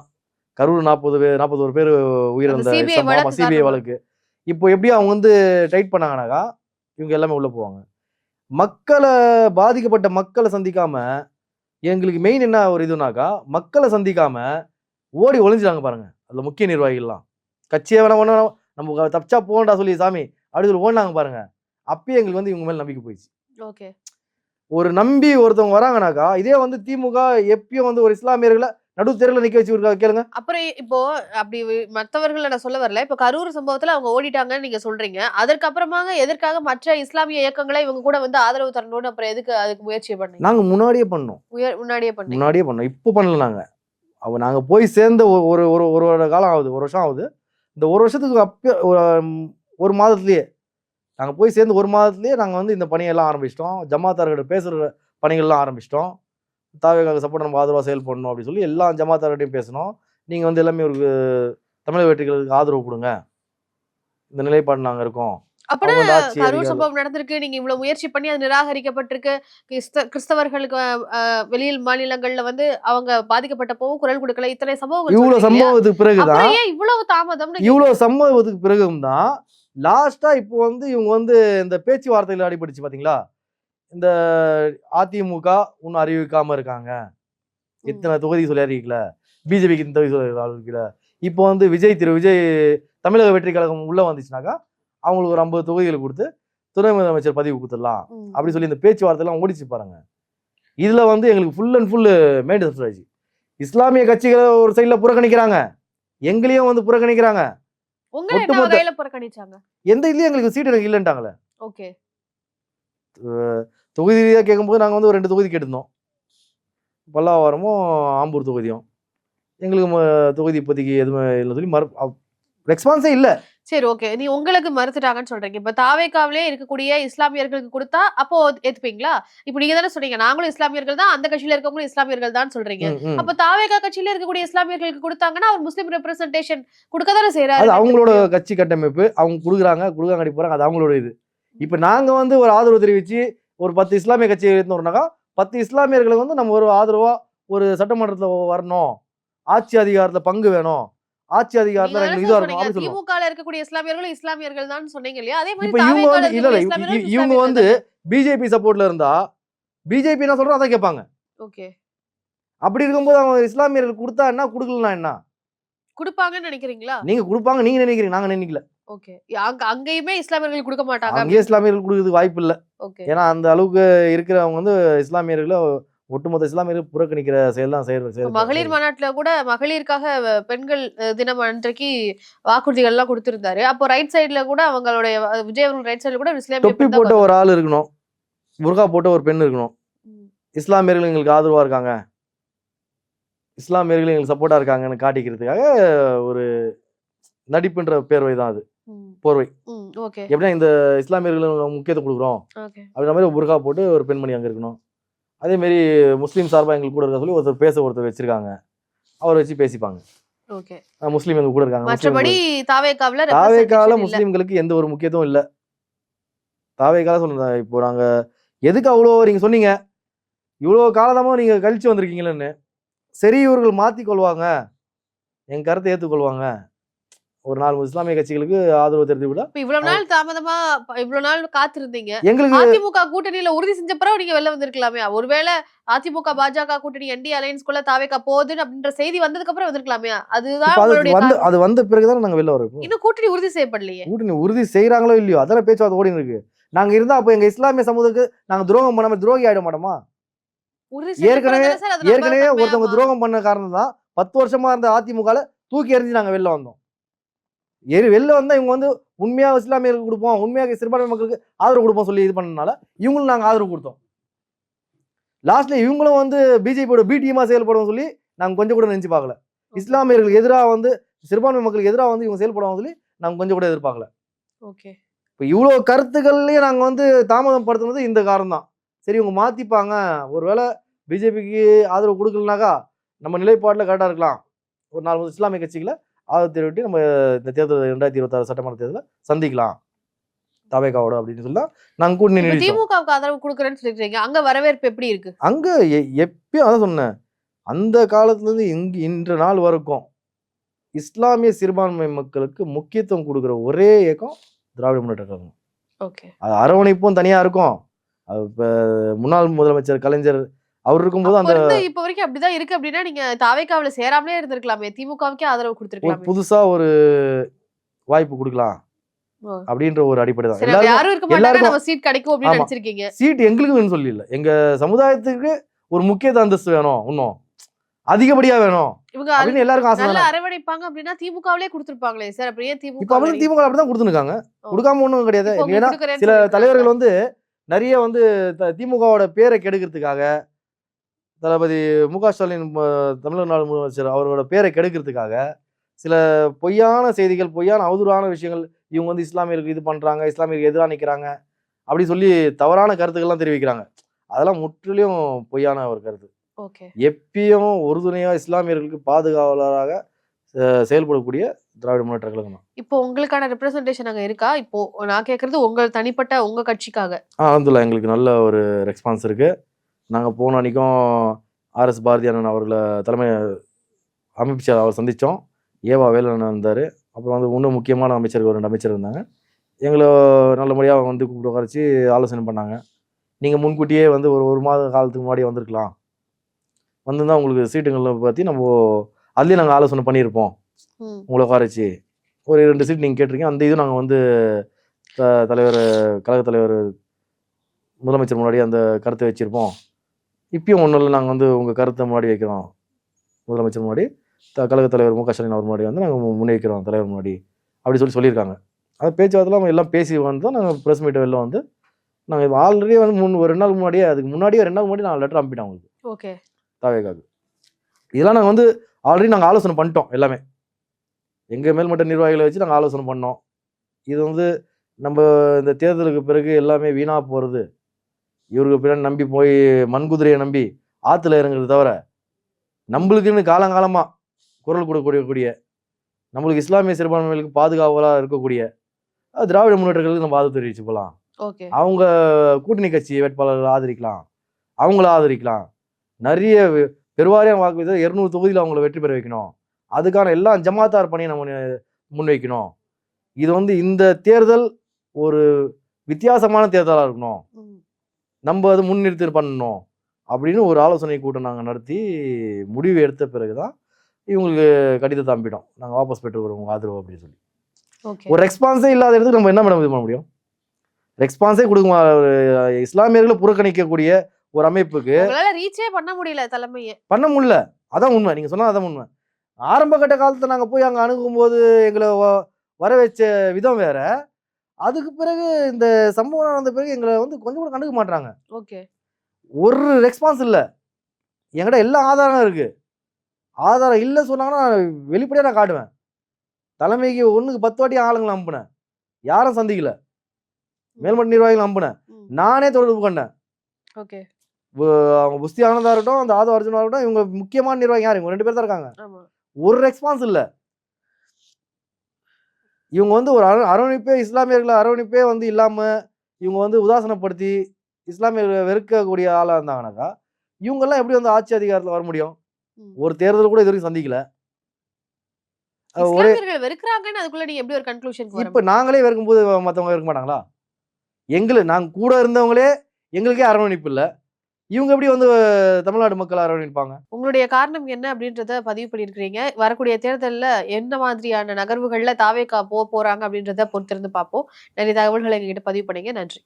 கரூர் 41 பேர் உயிரிழந்த சிபிஐ வழக்கு சிபிஐ காரணமா? வழக்கு. இப்போ எப்படி அவங்க வந்து டைட் பண்ணாங்கனாக்கா இவங்க எல்லாமே உள்ள போவாங்க. பாதிக்கப்பட்ட மக்களை சந்திக்காம, எங்களுக்கு மெயின் என்ன ஒரு இதுனாக்கா மக்களை சந்திக்காம ஓடி ஒளிஞ்சிட்டாங்க பாருங்க. அதுல முக்கிய நிர்வாகிகள்லாம் கட்சியை வேணா நம்ம தப்பிச்சா போகண்டா சொல்லி சாமி அப்படி சொல்லி ஓடினாங்க பாருங்க. அப்பயே எங்களுக்கு வந்து இவங்க மேல நம்பிக்கை போயிடுச்சு. ஓகே, ஒரு நம்பி ஒருத்தவங்க வராங்கனாக்கா இதே வந்து திமுக எப்பயும் வந்து ஒரு இஸ்லாமியர்களை நடு தெருல நிக்க வச்சு கேளுங்க. அப்புறம் இப்போ அப்படி மத்தவர்களை நான் சொல்ல வரல. இப்ப கரூர் சம்பவத்துல அவங்க ஓடிட்டாங்கன்னு நீங்க சொல்றீங்க. அதற்கு அப்புறமாக எதற்காக மற்ற இஸ்லாமிய இயக்கங்களை இவங்க கூட வந்து ஆதரவு தரணும்னு அப்புறம் எதுக்கு அதுக்கு முயற்சி பண்ணீங்க? நாங்க முன்னாடியே பண்ணோம். முன்னாடியே பண்ணீங்க. முன்னாடியே பண்ணோம், இப்போ பண்ணல. நாங்க போய் சேர்ந்த ஒரு ஒரு ஒரு வருட காலம் ஆகுது, 1 வருஷம் ஆகுது. இந்த 1 வருஷத்துக்கு ஒரு மாதத்திலேயே நாங்க போய் சேர்ந்து 1 மாதத்திலேயே நாங்க வந்து இந்த பணியெல்லாம் ஆரம்பிச்சிட்டோம். ஜமாத்தார்கிட்ட பேசுற பணிகள்லாம் ஆரம்பிச்சிட்டோம். தாவேகாவுக்கு சப்போர்ட் நம்ம ஆதரவாக செயல்படணும் அப்படின்னு சொல்லி எல்லா ஜமாத்தார்கிட்டையும் பேசணும். நீங்க வந்து எல்லாமே ஒரு தமிழக வெற்றிகளுக்கு ஆதரவு கொடுங்க, இந்த நிலைப்பாடு நாங்க இருக்கோம். அப்படின்னா கரூர் சம்பவம் நடந்திருக்கு, நீங்க இவ்வளவு முயற்சி பண்ணி அது நிராகரிக்கப்பட்டிருக்கு. கிறிஸ்தவர்களுக்கு வெளியில் மாநிலங்கள்ல வந்து அவங்க பாதிக்கப்பட்டப்பவும் குரல் கொடுக்கல. இத்தனை சம்பவங்கள் இவ்வளவு சம்பவத்துக்கு பிறகுதான் அப்புறம் ஏன் இவ்வளவு தாமதம்? இவ்வளவு சம்பவத்துக்கு பிறகும் தான் லாஸ்டா இப்போ வந்து இவங்க வந்து இந்த பேச்சுவார்த்தையில அடிபடுச்சு பாத்தீங்களா. இந்த அதிமுக இன்னும் அறிவிக்காம இருக்காங்க, இத்தனை தொகுதி சொல்லி அறிவிக்கல, பிஜேபிக்கு இந்த தொகுதி சொல்லி அறிவிக்கல. இப்போ வந்து திரு விஜய் தமிழக வெற்றி கழகம் உள்ள வந்துச்சுனாக்கா அவங்களுக்கு ஒரு 50 தொகுதிகள் கொடுத்து துணை முதலமைச்சர் பதவி கொடுத்துடலாம் அப்படி சொல்லி இந்த பேச்சுவார்த்தைலாம் ஓடிச்சு பாருங்க. இதுல வந்து எங்களுக்கு ஃபுல் அண்ட் ஃபுல் மெயின்டெனன்ஸ் ஆச்சு. இஸ்லாமிய கட்சிகளை ஒரு சைட்ல புறக்கணிக்கிறாங்க, எங்களையும் வந்து புறக்கணிக்கிறாங்க. எந்த இதுலயும் எங்களுக்கு சீட் எனக்கு இல்லைன்ட்டாங்களே. ஓகே, தொகுதி ரீதியா கேட்கும்போது நாங்க வந்து ஒரு 2 தொகுதி கேட்டிருந்தோம், பல்லாவரமும் ஆம்பூர் தொகுதியும். எங்களுக்கு தொகுதி இப்போதைக்கு எதுவுமே இல்லை சொல்லி ரெஸ்பான்ஸே இல்லை. சரி, ஓகே, நீ உங்களுக்கு மறுத்துட்டாங்கன்னு சொல்றீங்க. இப்ப தாவேகாவிலே இருக்கக்கூடிய இஸ்லாமியர்களுக்கு கொடுத்தா அப்போ ஏத்துப்பீங்களா? இப்ப நீங்க தானே சொன்னீங்க நாங்களும் இஸ்லாமியர்கள் தான், அந்த கட்சியில இருக்கவங்களும் இஸ்லாமியர்கள் தான் சொல்றீங்க. அப்ப தாவேகா கட்சியில இருக்கக்கூடிய இஸ்லாமியர்களுக்கு கொடுத்தாங்கன்னா அவர் முஸ்லிம் ரெப்ரசன்டேஷன் கொடுக்க தானே செய்யறாரு. அது அவங்களோட கட்சி கட்டமைப்பு, அவங்க கொடுக்குறாங்க போறாங்க, அது அவங்களோட இது. இப்ப நாங்க வந்து ஒரு ஆதரவு தெரிவிச்சு ஒரு 10 இஸ்லாமிய கட்சி இருந்தோம்னாக்கா 10 இஸ்லாமியர்களுக்கு வந்து நம்ம ஒரு ஆதரவா ஒரு சட்டமன்றத்துல வரணும் ஆட்சி அதிகாரத்துல பங்கு வேணும், ஆட்சி நீங்க அதிகாரத்துல தானே எங்களுக்கு சார் இதா சொன்னீங்க இருக்கணும் அப்படி சொல்லுவோம். திமுகல இருக்கக்கூடிய இஸ்லாமியர்களும் இஸ்லாமியர்கள் தான் சொன்னீங்க இல்லையா? அதே மாதிரி இப்ப இவங்க தாவேகால வந்து இல்ல இருக்கக்கூடிய இல்ல இஸ்லாமியர்களும் இவங்க இஸ்லாமியர்கள் வந்து தானே? பிஜேபி சப்போர்ட்ல இருந்தா பிஜேபி என்ன சொல்றோம் அதை கேட்பாங்க. ஓகே. அப்படி இருக்கும்போது அவங்க இஸ்லாமியர்கள் கொடுத்தா என்ன, கொடுக்கலனா என்ன? குடுப்பாங்கன்னு நினைக்கிறீங்களா? நீங்க கொடுப்பாங்க நீங்க நினைக்கிறீங்க, நாங்க நினைக்கல. ஓகே. அங்கேயுமே இஸ்லாமியர்கள் குடுக்க மாட்டாங்க அங்கேயே அப்படின்னு. இஸ்லாமியர்கள் கொடுக்கறதுக்கு வாய்ப்பு இல்ல. ஓகே. ஏன்னா அந்த அளவுக்கு இருக்கிறவங்க வந்து இஸ்லாமியர்களை ஒட்டுமொத்த இஸ்லாமியர்கள் புறக்கணிக்கிற செயல் தான் இப்ப மகளிர் மாநாட்டுல கூட மகளிருக்காக பெண்கள் தினம் அன்றைக்கு வாக்குறுதிகள்லாம் குடுத்திருந்தாரு. அப்போ ரைட் சைடுல கூட அவங்களுடைய விஜய் அவர்கள் ரைட் சைடுல கூட ஒரு இஸ்லாமிய தொப்பி பெண் தான் போட்ட ஒரு பார்த்திருக்கோம். ஆள் இருக்கணும், புர்கா போட்ட ஒரு பெண் இருக்கணும். ம். இஸ்லாமியர்கள் எங்களுக்கு ஆதரவா இருக்காங்க, இஸ்லாமியர்கள் எங்களுக்கு சப்போர்ட்டா இருக்காங்கன்னு காட்டிக்கிறதுக்காக ஒரு நடிப்புன்ற பேர்வை தான் அது, ம். போர்வை. ம். ஓகே. எப்படின்னா இந்த இஸ்லாமியர்களுக்கு முக்கியத்துவம் கொடுக்குறோம் ஓகே. அப்படின்ற மாதிரி ஒரு புர்கா போட்டு ஒரு பெண்மணி அங்க இருக்கணும். அதே மாதிரி முஸ்லீம் சார்பா எங்களுக்கு கூட இருக்க சொல்லி ஒருத்தர் வச்சிருக்காங்க, அவரை வச்சு பேசிப்பாங்க. ஓகே. முஸ்லீம் எங்க கூட இருக்காங்க. மற்றபடி தாவேகாவுல தாவேகால ரெப்ரசன்டேஷன் இல்ல. முஸ்லீம்களுக்கு எந்த ஒரு முக்கியத்துவம் இல்ல. தாவேகால சொல்லுங்க, இப்போ நாங்க எதுக்கு அவ்வளோ நீங்க சொன்னீங்க, இவ்வளோ காலதாம நீங்க கழிச்சு வந்திருக்கீங்களேன்னு. சரி இவர்கள் மாத்திக் கொள்வாங்க, எங்க கருத்தை ஏற்றுக்கொள்வாங்க, ஒரு 4 இஸ்லாமிய கட்சிகளுக்கு ஆதரவு தெரிவித்து விட இப்ப இவ்வளவு நாள் தாமதமா இவ்வளவு நாள் காத்திருந்தீங்க. எங்களுக்கு அதிமுக கூட்டணியில உறுதி செஞ்ச பிறகு நீங்க வெளில வந்திருக்கலாமே. ஒருவேளை அதிமுக பாஜக கூட்டணி என்டி அலையன்ஸ்குள்ள தாவேகா போகுதுன்னு அப்படின்ற செய்தி வந்ததுக்கு அப்புறம் வந்திருக்கலாமே. அதுதான் இப்ப உங்களுடைய அது வந்த பிறகுதான் நாங்க வெளில வரோம். இன்னும் கூட்டணி உறுதி செய்யப்படலையே. கூட்டணி உறுதி செய்யறாங்களோ இல்லையோ அதெல்லாம் பேச்சுவார்த்தை ஓடின்னு இருக்கு. நாங்க இருந்தா அப்ப எங்க இஸ்லாமிய சமூகத்துக்கு நாங்க துரோகம் பண்ணாம துரோகி ஆயிட மாட்டோமா? உறுதி ஏற்கனவே செய்யப்படாதானே சார் அது ஏற்கனவே நம்பகத்தன்மையா ஒருத்தவங்க துரோகம் பண்ண காரணம் தான் 10 வருஷமா இருந்த அதிமுகல தூக்கி எறிஞ்சு நாங்க வெளில வந்தோம். வெளில வந்தா இவங்க வந்து உண்மையா இஸ்லாமியர்களுக்கு கொடுப்போம், உண்மையாக சிறுபான்மை மக்களுக்கு ஆதரவு கொடுப்போம் சொல்லி இது பண்ணனால இவங்களும் நாங்க ஆதரவு கொடுத்தோம். லாஸ்ட்ல இவங்களும் வந்து பிஜேபியோட பி டீமா செயல்படும் சொல்லி நாங்க கொஞ்சம் கூட நினைச்சு பார்க்கல. இஸ்லாமியர்களுக்கு எதிராக வந்து சிறுபான்மை மக்களுக்கு எதிராக வந்து இவங்க செயல்படுவாங்க சொல்லி நாங்க கொஞ்சம் கூட எதிர்பார்க்கல. ஓகே. இப்போ இவ்வளோ கருத்துக்கள்லயே நாங்க வந்து தாமதம் படுத்துனது இந்த காரணம் தான். சரி இவங்க மாத்திப்பாங்க, ஒருவேளை பிஜேபிக்கு ஆதரவு கொடுக்கலனாக்கா நம்ம நிலைப்பாட்டில் கரெக்டாக இருக்கலாம், ஒரு 4 இஸ்லாமிய கட்சிகளை ஆதரவு தெரிவித்து நம்ம இந்த தேர்தல் 2026 சட்டமன்ற தேர்தலில் சந்திக்கலாம் தாவேகாவோட அப்படின்னு சொல்லி தான் நாங்கள் கூட்டணி இப்ப நீடிச்சோம். திமுகவுக்கு ஆதரவு கொடுக்குறேன்னு சொல்லிருக்கீங்க. அங்க வரவேற்பு எப்படி இருக்கு? அங்க எப்பயும் அதான் சொன்னேன், அந்த காலத்துல இருந்து இன்ற நாள் வரைக்கும் இஸ்லாமிய சிறுபான்மை மக்களுக்கு முக்கியத்துவம் கொடுக்குற ஒரே இயக்கம் திராவிட முன்னேற்ற கழகம். ஓகே. அது அரவணைப்பும் தனியா இருக்கும். அது இப்ப முன்னாள் முதலமைச்சர் கலைஞர் அவர் இருக்கும்போது அப்ப அந்த இருந்து இப்ப வரைக்கும் அப்படிதான் இருக்கு அப்படின்னா நீங்க தாவேகாவுல சேராமலே இருந்திருக்கலாமே. திமுகவுக்கே ஆதரவு ஒரு கொடுத்திருக்கலாமே. புதுசா ஒரு வாய்ப்பு கொடுக்கலாம் ஓ. அப்படின்ற ஒரு அடிப்படை தான். சரி, அப்ப யாரும் இருக்க மாட்டாங்க, எல்லாருக்கும் நம்ம சீட் கிடைக்கும் அப்படின்னு ஆமா. நினைச்சிருக்கீங்க. சீட் எங்களுக்குன்னு சொல்லி இல்ல, எங்க சமுதாயத்துக்கு ஒரு முக்கியத்துவ அந்தஸ்து வேணும், இன்னும் அதிகப்படியா வேணும் இவங்க அப்படின்னு எல்லாருக்கும் ஆசை நல்லா தானே. அரவணைப்பாங்க அப்படின்னா திமுகவிலே கொடுத்திருப்பாங்களே சார். அப்படியே இப்ப திமுக அப்படிதான் திமுக அப்படிதான் கொடுத்துருக்காங்க, கொடுக்காம ஒண்ணும் கிடையாது. இப்ப உங்களுக்கு ஏன்னா கொடுக்குறேன்னு சில சொல்லிருக்காங்க. தலைவர்கள் வந்து நிறைய வந்து திமுகவோட பேரை கெடுக்கிறதுக்காக, தளபதி மு.க. ஸ்டாலின் தமிழ்நாடு முதலமைச்சர் அவரோட பேரை கெடுக்கிறதுக்காக சில பொய்யான செய்திகள், பொய்யான அவதூறான விஷயங்கள், இவங்க வந்து இஸ்லாமியர்களுக்கு இது பண்றாங்க, இஸ்லாமியர்களுக்கு எதிராக நிற்கிறாங்க அப்படி சொல்லி தவறான கருத்துக்கள்லாம் தெரிவிக்கிறாங்க. அதெல்லாம் முற்றிலும் பொய்யான ஒரு கருத்து. ஓகே. எப்பயும் உறுதுணையா இஸ்லாமியர்களுக்கு பாதுகாவலராக செயல்படக்கூடிய திராவிட முன்னேற்ற கழகம் தான். இப்போ உங்களுக்கான ரெப்ரசன்டேஷன் அங்க இருக்கா? இப்போ நான் கேக்குறது உங்க தனிப்பட்ட உங்க கட்சிக்காக. அல்ஹம்துலில்லாஹ் எங்களுக்கு நல்ல ஒரு ரெஸ்பான்ஸ் இருக்கு. நாங்க போன அன்னைக்கும் ஆர்எஸ் பாரதி அண்ணன் அவர்களை தலைமை அமைச்சர் அவர் சந்திச்சோம். ஏவா வேலண்ணன் இருந்தாரு. அப்புறம் வந்து இன்னும் முக்கியமான அமைச்சர்கள் 2 அமைச்சர் இருந்தாங்க. எங்களை நல்லபடியாக வந்து கூப்பிட்டு உட்கார வச்சு ஆலோசனை பண்ணாங்க. நீங்கள் முன்கூட்டியே வந்து ஒரு மாத காலத்துக்கு முன்னாடியே வந்திருக்கலாம், வந்திருந்தா உங்களுக்கு சீட்டுங்களை பற்றி நம்ம அதுலேயும் நாங்கள் ஆலோசனை பண்ணியிருப்போம். உங்களை உட்கார வச்சு ஒரு 2 சீட் நீங்கள் கேட்டிருக்கீங்க, அந்த இது நாங்கள் வந்து தலைவர் கழக தலைவர் முதலமைச்சர் முன்னாடி அந்த கருத்தை வச்சுருப்போம். இப்பயும் ஒன்றும் இல்லை, நாங்கள் வந்து உங்கள் கருத்தை முன்னாடி வைக்கிறோம், முதலமைச்சர் முன்னாடி கழக தலைவர் மு.க. ஸ்டாலின் அவர் முன்னாடி வந்து நாங்கள் முன்வைக்கிறோம் தலைவர் முன்னாடி அப்படி சொல்லியிருக்காங்க. அது பேச்சுவார்த்தையில் அவங்க எல்லாம் பேசி வந்து தான் நாங்கள் ப்ரெஸ் மீட்டை வெளில வந்து நாங்கள் ஆல்ரெடி வந்து ஒரு 2 நாள் முன்னாடியே, அதுக்கு முன்னாடியே 2 நாள் முன்னாடி நான் லெட்டர் அனுப்பிட்டேன் அவங்களுக்கு. ஓகே. தாவேகாவுக்கு இதெல்லாம் நாங்கள் வந்து ஆல்ரெடி நாங்கள் ஆலோசனை பண்ணிட்டோம். எல்லாமே எங்கள் மேல்மட்ட நிர்வாகிகளை வச்சு நாங்கள் ஆலோசனை பண்ணோம். இது வந்து நம்ம இந்த தேர்தலுக்கு பிறகு எல்லாமே வீணாக போகிறது, இவருக்கு பின்னாடி நம்பி போய் மண்குதிரையை நம்பி ஆற்றுல இறங்குறது தவிர நம்மளுக்குன்னு காலங்காலமாக குரல் கொடுக்கக்கூடிய நம்மளுக்கு இஸ்லாமிய சிறுபான்மைகளுக்கு பாதுகாவலாக இருக்கக்கூடிய திராவிட முன்னேற்றங்களுக்கு நம்ம ஆதரவு தெரிவிச்சு போகலாம். அவங்க கூட்டணி கட்சி வேட்பாளர்கள் ஆதரிக்கலாம், அவங்கள ஆதரிக்கலாம். நிறைய பெருவாரியான வாக்கு விகிதம் 200 தொகுதியில் அவங்கள வெற்றி பெற வைக்கணும். அதுக்கான எல்லா ஜமாத்தார் பணியை நம்ம முன்வைக்கணும். இது வந்து இந்த தேர்தல் ஒரு வித்தியாசமான தேர்தலாக இருக்கணும், நம்ம அது முன்னிறுத்தி பண்ணணும் அப்படின்னு ஒரு ஆலோசனை கூட்டம் நாங்கள் நடத்தி முடிவு எடுத்த பிறகு தான் இவங்களுக்கு கடிதத்தை அனுப்பிட்டோம். நாங்கள் வாபஸ் பெற்றுக்கிறோம் உங்கள் ஆதரவு அப்படின்னு சொல்லி. ஒரு ரெஸ்பான்ஸே இல்லாத இடத்துக்கு நம்ம என்ன மேடம் இது பண்ண முடியும்? ரெஸ்பான்ஸே கொடுக்குமா? ஒரு இஸ்லாமியர்களை புறக்கணிக்கக்கூடிய ஒரு அமைப்புக்கு ரீச்சே பண்ண முடியல, தலைமையே பண்ண முடியல. அதான் உண்மை, நீங்க சொன்னா அதான் உண்மை. ஆரம்ப கட்ட காலத்துல நாங்க போய் அங்க அணுகும் போது எங்களை வர வச்ச விதம் வேற. அதுக்கு பிறகு இந்த சம்பவம் நடந்த பிறகு எங்களை வந்து கொஞ்சம் கூட கண்டுக்க மாட்டாங்க. ஓகே, ஒரு ரெஸ்பான்ஸ் இல்ல. என்கிட்ட எல்லா ஆதாரம் இருக்கு. ஆதாரம் இல்ல சொன்னாங்கன்னா வெளிப்படையா நான் காட்டுவேன். தலைமைக்கு 1க்கு 10 வாட்டி ஆளுங்களை அனுப்புனேன், யாரும் சந்திக்கல. மேல்மட்ட நிர்வாகிகள் அனுப்புனேன், நானே தொடர்பு கொண்டேன். ஓகே, அவங்க புஸ்தி ஆனந்தா இருக்கட்டும், அந்த ஆதவ அர்ஜுனா இருக்கட்டும், இவங்க முக்கியமான நிர்வாகி யாரு? இவங்க 2 பேர் தான் இருக்காங்க. ஒரு ரெஸ்பான்ஸ் இல்ல. இவங்க வந்து ஒரு அரவணைப்பே, இஸ்லாமியர்களை அரவணைப்பே வந்து இல்லாம இவங்க வந்து உதாசனப்படுத்தி இஸ்லாமியர்களை வெறுக்கக்கூடிய ஆளா இருந்தாங்கன்னாக்கா இவங்க எல்லாம் எப்படி வந்து ஆட்சி அதிகாரத்துல வர முடியும்? ஒரு தேர்தல் கூட இது வரைக்கும் சந்திக்கல. வெறுக்கிறாங்கன்னு அதுக்குள்ள நீங்க எப்படி ஒரு கன்க்ளூஷன்? இப்ப நாங்களே வெறுக்கும்போது மத்தவங்க வெறுக்க மாட்டாங்களா? நாங்க கூட இருந்தவங்களே எங்களுக்கே அரவணைப்பு இல்ல, இவங்க எப்படி வந்து தமிழ்நாடு மக்கள் அரவணைப்பாங்க? உங்களுடைய காரணம் என்ன அப்படின்றத பதிவு பண்ணிருக்கீங்க. வரக்கூடிய தேர்தல்ல என்ன மாதிரியான நகர்வுகள்ல தாவேகா போறாங்க அப்படின்றத பொறுத்திருந்து பார்ப்போம். நிறைய தகவல்களை எங்ககிட்ட பதிவு பண்ணீங்க. நன்றி.